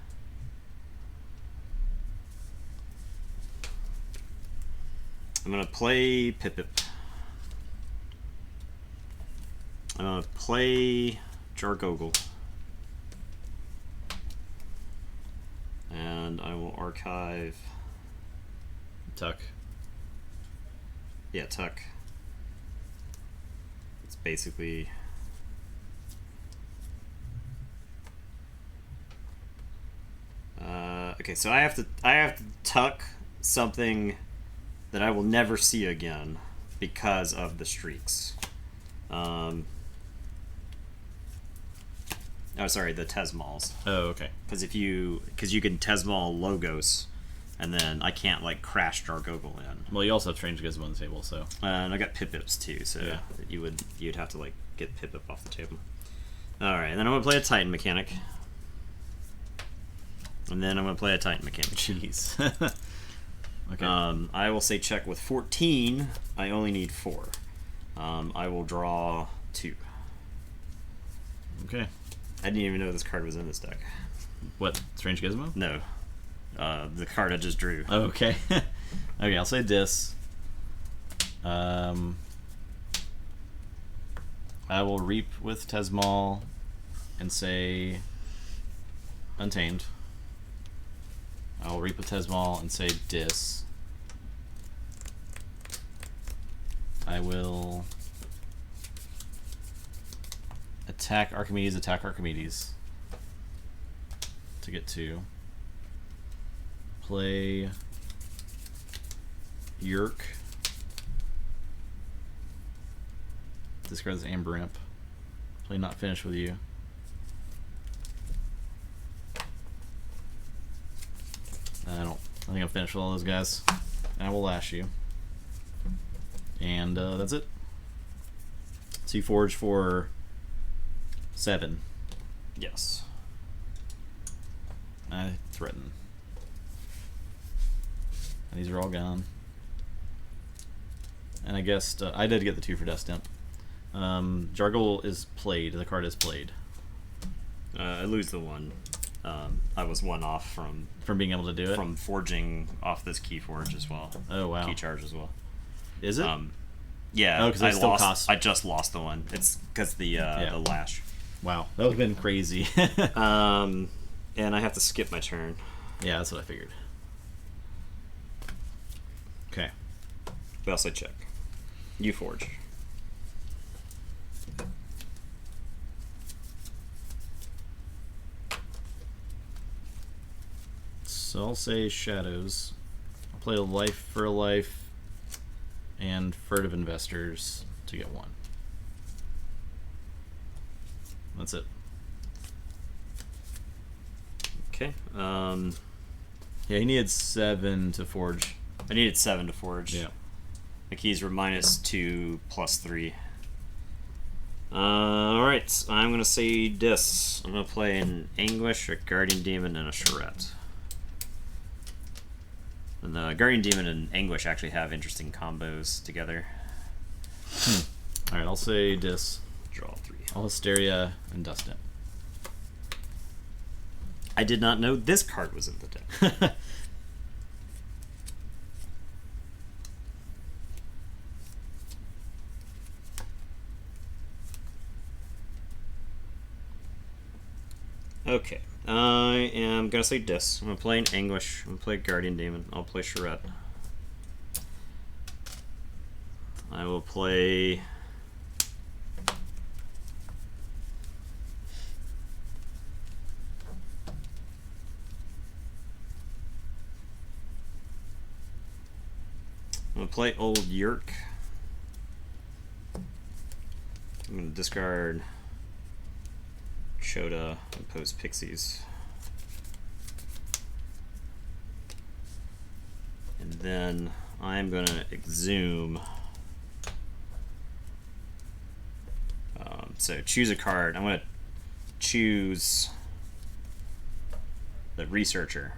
I'm going to play Pip-Pip. I'm going to play Jargogol. And I will archive... Tuck. Yeah, Tuck. It's basically... okay, so I have to tuck something that I will never see again because of the streaks. Oh, sorry, the Tesmals. Oh, okay. Because you can Tesmal Logos, and then I can't like crash Jargogol in. Well, you also have Strange Gizmo on the table, so. And I got Pip-Pips too, so Yeah. you'd have to like get Pip-Pip off the table. All right, and then I'm gonna play a Titan Mechanic, and then I'm gonna play a Titan Mechanic. Jeez. Okay. I will say check with 14. I only need 4. I will draw 2. Okay. I didn't even know this card was in this deck. What? Strange Gizmo? No. The card I just drew. Okay. Okay, I'll say Dis. I will Reap with Tesmal and say Untamed. I will Reap with Tesmal and say Dis. I will attack Archimedes to get 2. Play Yerk. Discard this Amber Imp. Play Not Finished with You. I think I'm finished with all those guys. And I will lash you. And that's it. So you forge for 7. Yes. I threaten. And these are all gone. And I guess I did get the 2 for Dust Imp. Jargol is played. The card is played. I lose the 1. I was 1 off from being able to do it? From forging off this Keyforge as well. Oh, wow. Key charge as well. Is it? Yeah. Oh, because it still costs. I just lost the 1. It's because the lash. Wow. That would have been crazy. And I have to skip my turn. Yeah, that's what I figured. Okay. What else I check? You forge. So I'll say Shadows. I'll play a life for a life, and furtive investors to get 1. That's it. Okay. Yeah, he needed 7 to forge. I needed 7 to forge. Yeah. The keys were -2, +3. Alright, I'm going to say this. I'm going to play an Anguish, a Guardian Demon, and a Charette. And the Guardian Demon and Anguish actually have interesting combos together. Alright, I'll say Dis. Draw 3. All Hysteria and Dust It. I did not know this card was in the deck. Okay, I am gonna say Dis. I'm gonna play an Anguish. I'm gonna play Guardian Demon. I'll play Charette. I will play. I'm gonna play Old Yerk. I'm gonna discard Chota and post Pixies. And then I'm gonna exhume. So choose a card. I'm gonna choose the Researcher.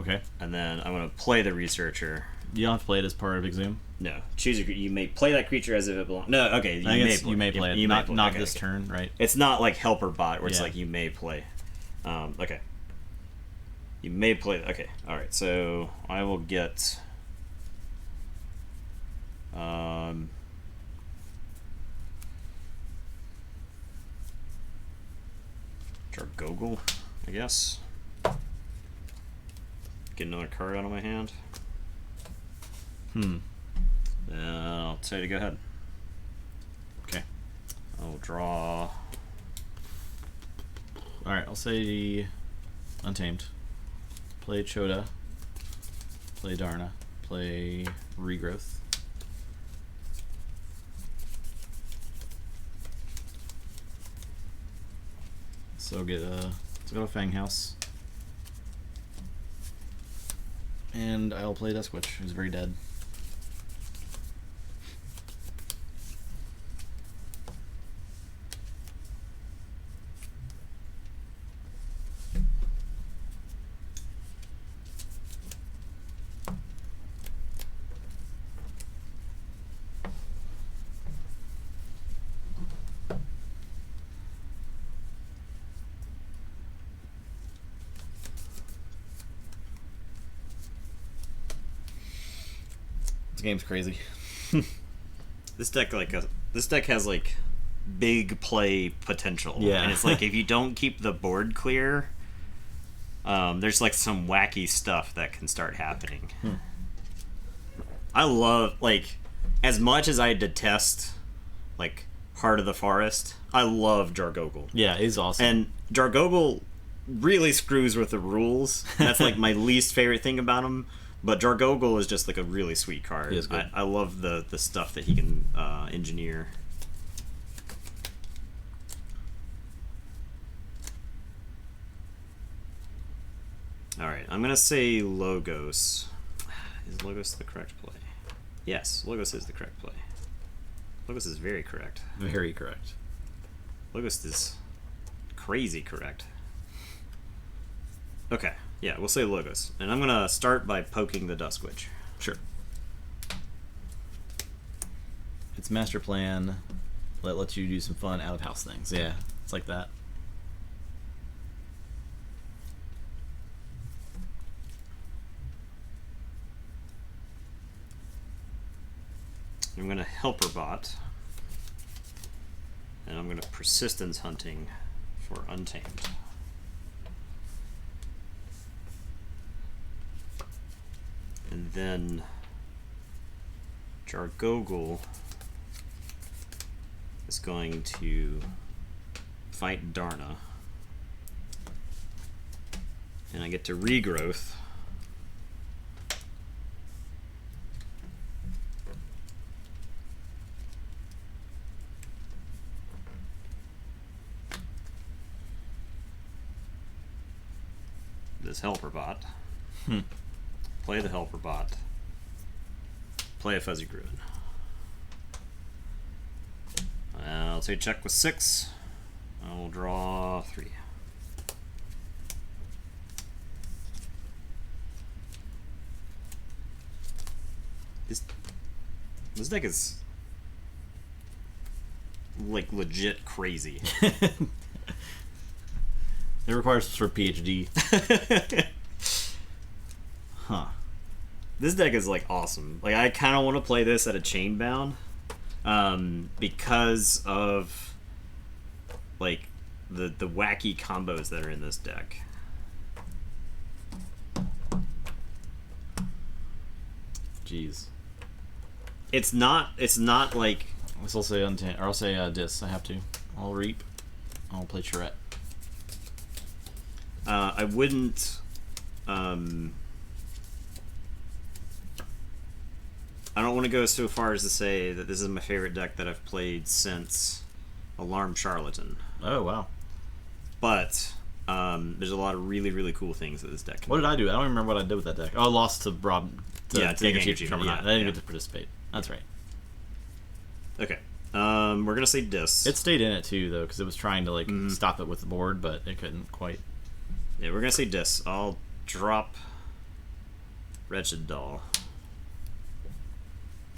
Okay. And then I'm gonna play the Researcher. You don't have to play it as part of Exhume. No, choose a. You may play that creature as if it belongs. No, okay. You may play it. You not may play. not Okay, this okay. turn, right? It's not like Helper Bot where it's Yeah. like you may play. Okay. You may play. Okay. All right. So I will get. Jargogel, I guess. Get another card out of my hand. I'll tell you to go ahead. Okay. I'll draw. Alright, I'll say Untamed. Play Chota. Play Darna. Play Regrowth. So let's go to Fang House. And I'll play Duskwitch, who's very dead. This game's crazy. This deck has like big play potential. Yeah. And it's like if you don't keep the board clear, there's like some wacky stuff that can start happening. I love, like, as much as I detest like Heart of the Forest, I love Jargogel. Yeah, he's awesome. And Jargogel really screws with the rules. That's like my least favorite thing about him. But Jargogel is just like a really sweet card. He is good. I love the stuff that he can engineer. Alright, I'm going to say Logos. Is Logos the correct play? Yes, Logos is the correct play. Logos is very correct. Very correct. Logos is crazy correct. Okay, yeah, we'll say Logos. And I'm going to start by poking the Duskwitch. Sure. It's master plan. Lets you do some fun out of house things. Yeah, it's like that. I'm going to Helper Bot. And I'm going to Persistence Hunting for Untamed. And then Jargogel is going to fight Darna. And I get to Regrowth. this helper bot. Hmm. Play the helper bot. Play a Fuzzy Gruin. I'll say check with 6. I will draw 3. This deck is like legit crazy. It requires some sort of PhD. Huh. This deck is like awesome. Like I kind of want to play this at a chain bound, because of like the wacky combos that are in this deck. Jeez. It's not like I'll say or I'll say Dis. I have to. I'll Reap. I'll play Charette. I wouldn't. I don't want to go so far as to say that this is my favorite deck that I've played since Alarm Charlatan. Oh, wow. But there's a lot of really, really cool things that this deck can What do. did I do? I don't even remember what I did with that deck. Oh, I lost to Rob. Yeah, to Gangar Gangar Chief. Chief, yeah, I didn't yeah. get to participate. That's right. Okay. We're going to say Dis. It stayed in it, too, though, because it was trying to, like, stop it with the board, but it couldn't quite. Yeah, we're going to say Dis. I'll drop Wretched Doll.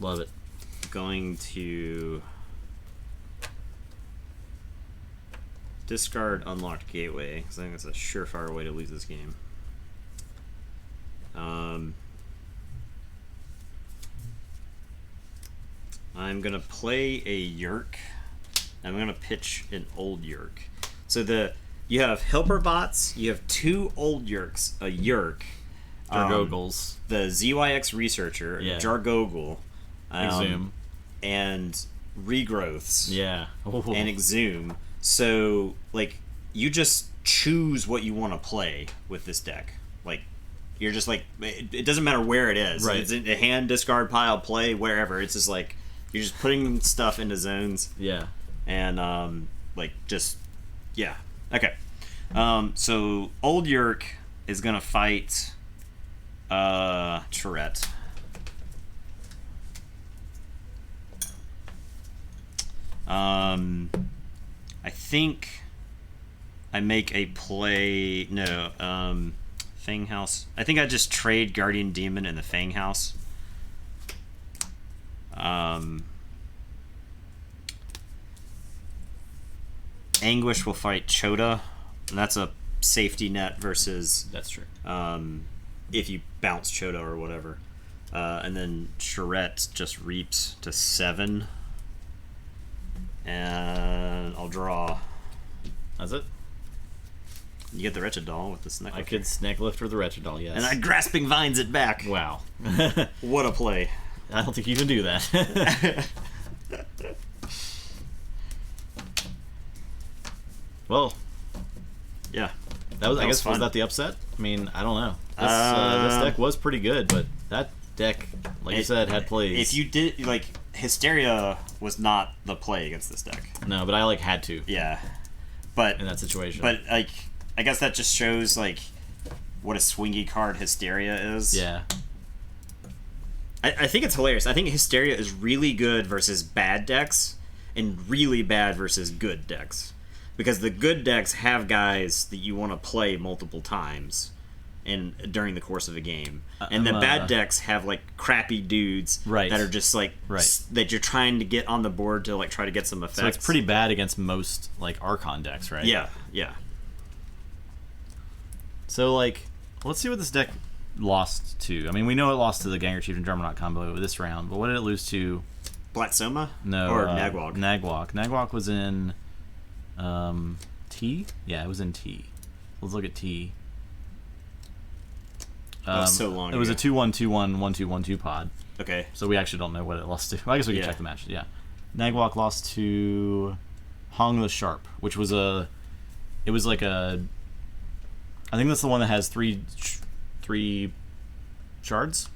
Love it. Going to discard Unlocked Gateway, because I think that's a surefire way to lose this game. I'm going to play a Yerk. I'm going to pitch an old Yerk. So you have Helper Bots, you have 2 old Yerks, a Yerk, Jargogles. the ZYX Researcher, Yeah. Jargoggle, Exhume. and Regrowths, Yeah. and Exhume. So, like, you just choose what you want to play with this deck. Like, you're just like, it doesn't matter where it is. Right. It's in a hand, discard, pile, play, wherever. It's just like, you're just putting stuff into zones. Yeah. And, like, just, yeah. Okay. So, Old Yerk is going to fight Charette. I think I make a play. No, Fang House. I think I just trade Guardian Demon in the Fang House. Anguish will fight Chota, and that's a safety net versus That's true. if you bounce Chota or whatever. And then Charette just reaps to 7. And I'll draw. That's it. You get the Wretched Doll with the Snake. I could Snake Lifter the Wretched Doll, yes. And I Grasping Vines it back. Wow. What a play. I don't think you can do that. Well, Yeah. that was. I That was guess was fun. that the upset? I mean, I don't know. This deck was pretty good, but that deck, like you said, had plays. If you did, like, Hysteria was not the play against this deck. No, but I had to Yeah. But in that situation. But like, I guess that just shows like what a swingy card Hysteria is. Yeah. I think it's hilarious. I think Hysteria is really good versus bad decks, and really bad versus good decks, because the good decks have guys that you want to play multiple times, during the course of a game, and the bad decks have like crappy dudes Right. that are just like Right. that you're trying to get on the board to like try to get some effects. So it's pretty bad against most like Archon decks, right? Yeah, yeah. So like, let's see what this deck lost to. I mean, we know it lost to the Gangar Chief and Dreadnought combo this round, but what did it lose to? Blatsoma? No, Or Nagwog? Nagwog. Nagwog was in T? Yeah, it was in T. Let's look at T. That was so long It was a ago. 2-1-2-1 1-2-1-2 pod. Okay. So we actually don't know what it lost to. Well, I guess we can Yeah. check the match. Yeah. Nagwalk lost to Hong the Sharp, which was I think that's the one that has three shards.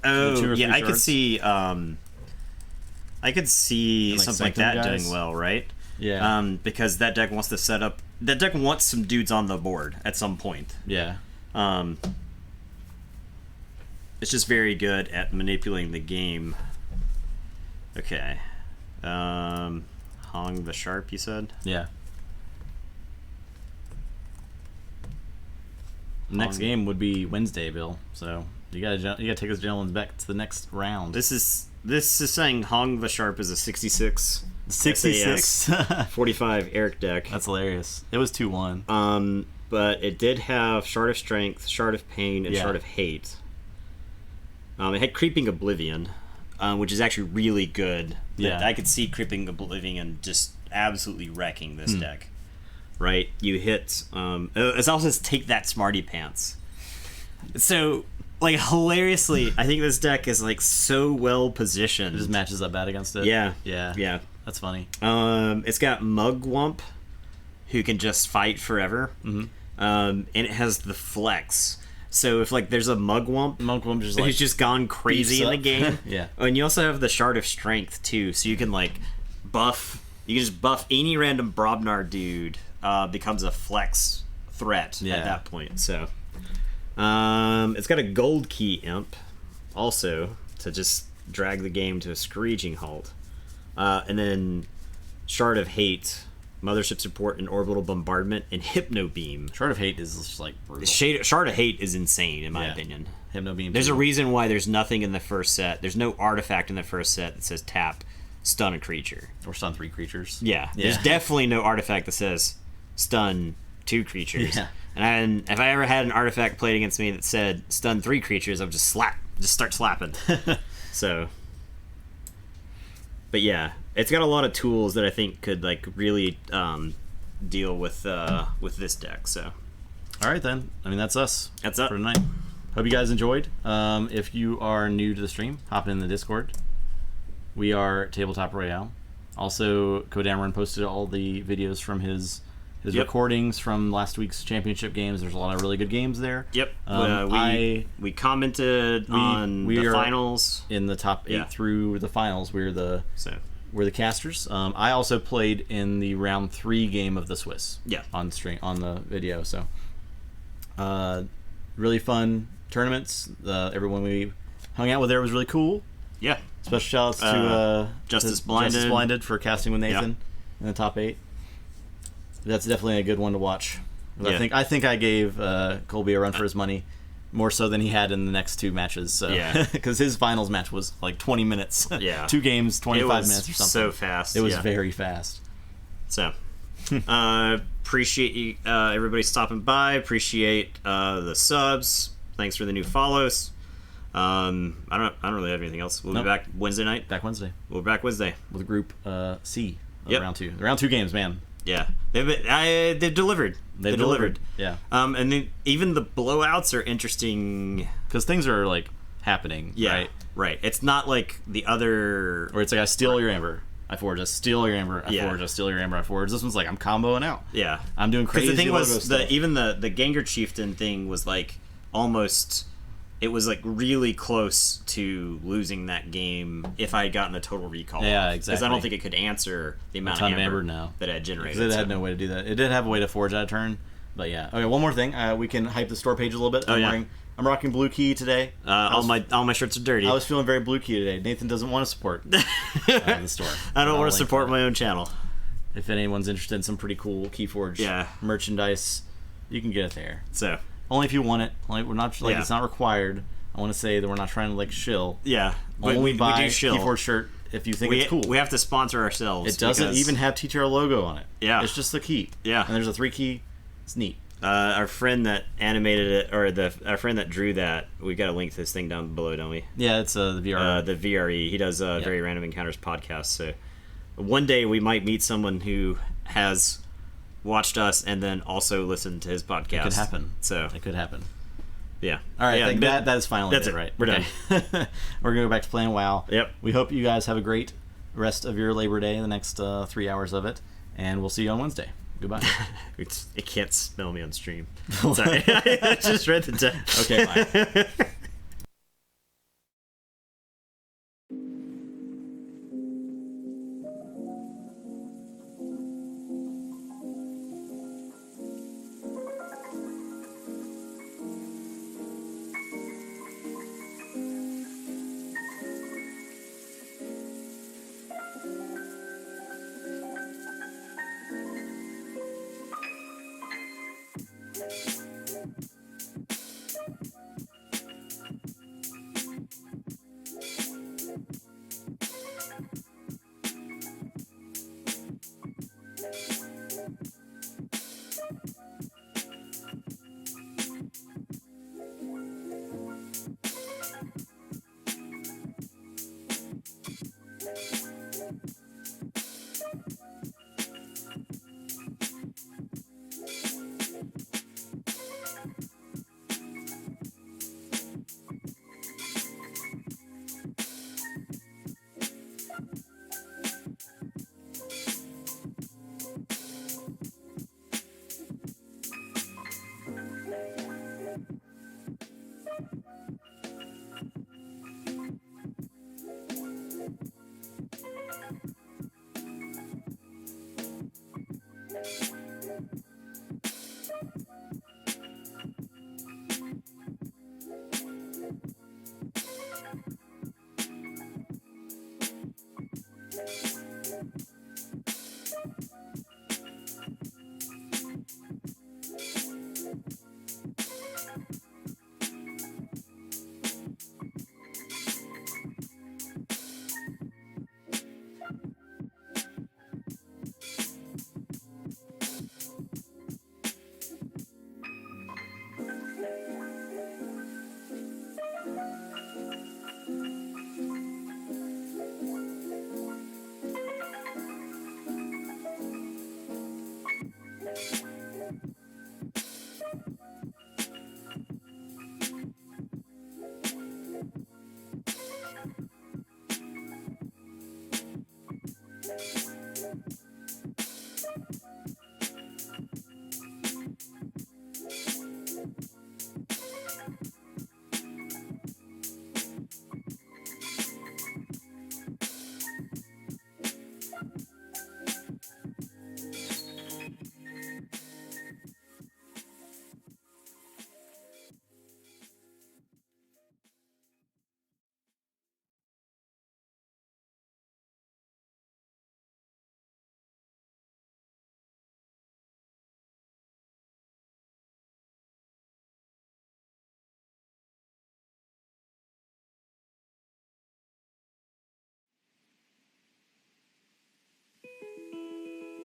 Oh, 2 or 3 yeah, I could shards? see I could see And, like, something like Sanctum that guys? doing well, right? Yeah. Because that deck wants to set up. That deck wants some dudes on the board at some point. Yeah. It's just very good at manipulating the game. Okay. Hong the Sharp, you said? Yeah. Next game would be Wednesday, Bill. So you gotta take this gentleman back to the next round. This is saying Hong the Sharp is a 66. 66. 45 Eric deck. That's hilarious. It was 2-1. But it did have Shard of Strength, Shard of Pain, and Shard of Hate. It had Creeping Oblivion, which is actually really good. Yeah. I could see Creeping Oblivion just absolutely wrecking this deck. Right? You hit... it also says Take That Smarty Pants. So, like, hilariously, I think this deck is, like, so well positioned. It just matches up bad against it. Yeah. Yeah. That's funny. It's got Mugwump, who can just fight forever. Mm-hmm. And it has the Flex. So if like there's a Mugwump just like who's just gone crazy in the game. Yeah. Oh, and you also have the Shard of Strength too, so you can like buff. You can just buff any random Brobnar dude. Becomes a flex threat at that point. So it's got a Gold Key Imp also to just drag the game to a screeching halt. And then Shard of Hate, Mothership Support, and Orbital Bombardment, and Hypno Beam. Shard of Hate is just like brutal. Shard of Hate is insane, in my opinion. Hypno Beam. There's a reason why there's nothing in the first set. There's no artifact in the first set that says tap, stun a creature. Or stun 3 creatures. Yeah. There's definitely no artifact that says stun 2 creatures. Yeah. And if I ever had an artifact played against me that said stun 3 creatures, I would just start slapping. So... But yeah, it's got a lot of tools that I think could like really deal with this deck. So, all right then. I mean that's us. That's up for tonight. Hope you guys enjoyed. If you are new to the stream, hop in the Discord. We are Tabletop Royale. Also, Kodamaran posted all the videos from his recordings from last week's championship games. There's a lot of really good games there. Yep. We commented on the finals. In the top 8 through the finals. We're the casters. I also played in the round 3 game of the Swiss. Yeah. On the video. So really fun tournaments. Everyone we hung out with there was really cool. Yeah. Special shout outs to Justice Blinded for casting with Nathan in the top 8. That's definitely a good one to watch. Yeah. I think I gave Colby a run for his money, more so than he had in the next 2 matches. So. Yeah, because his finals match was like 20 minutes. Yeah, 2 games, 25 minutes or something. So fast. It was very fast. So, appreciate you everybody stopping by. Appreciate the subs. Thanks for the new follows. I don't really have anything else. We'll be back Wednesday night. Back Wednesday. We'll be back Wednesday with Group C of round 2. The round 2 games, man. Yeah, they've delivered. They've delivered. Yeah, and then even the blowouts are interesting because things are like happening. Yeah, right. It's not like the other, or it's like I steal your amber, I forge, I steal your amber, I forge, I steal your amber, I forge. This one's like I'm comboing out. Yeah, I'm doing crazy. Because the thing was, stuff. Even the Gengar Chieftain thing was like almost. It was like really close to losing that game if I had gotten a total recall. Yeah, exactly. Because I don't think it could answer the amount of amber now that I had generated. Because it had no way to do that. It did have a way to forge out a turn, but yeah. Okay, one more thing. We can hype the store page a little bit. I'm rocking Blue Key today. All my shirts are dirty. I was feeling very Blue Key today. Nathan doesn't want to support the store. I don't want to support my own channel. If anyone's interested in some pretty cool Keyforge merchandise, you can get it there. So. Only if you want it. Like we're not it's not required. I want to say that we're not trying to like shill. Yeah, but we do shill. Keyforge shirt if you think it's cool. We have to sponsor ourselves. It doesn't even have TTR logo on it. Yeah, it's just the key. Yeah, and there's a 3 key. It's neat. Our friend that animated it, or our friend that drew that, we got a link to this thing down below, don't we? Yeah, it's the VRE. The VRE. He does Very Random Encounters podcast. So one day we might meet someone who has watched us and then also listened to his podcast. It could happen. So it could happen. Yeah. All right. I think that is finally that's it. Right. We're done. We're gonna go back to playing WoW. Yep. We hope you guys have a great rest of your Labor Day, the next 3 hours of it, and we'll see you on Wednesday. Goodbye. It can't smell me on stream. Sorry. I just read the text. Okay. Bye.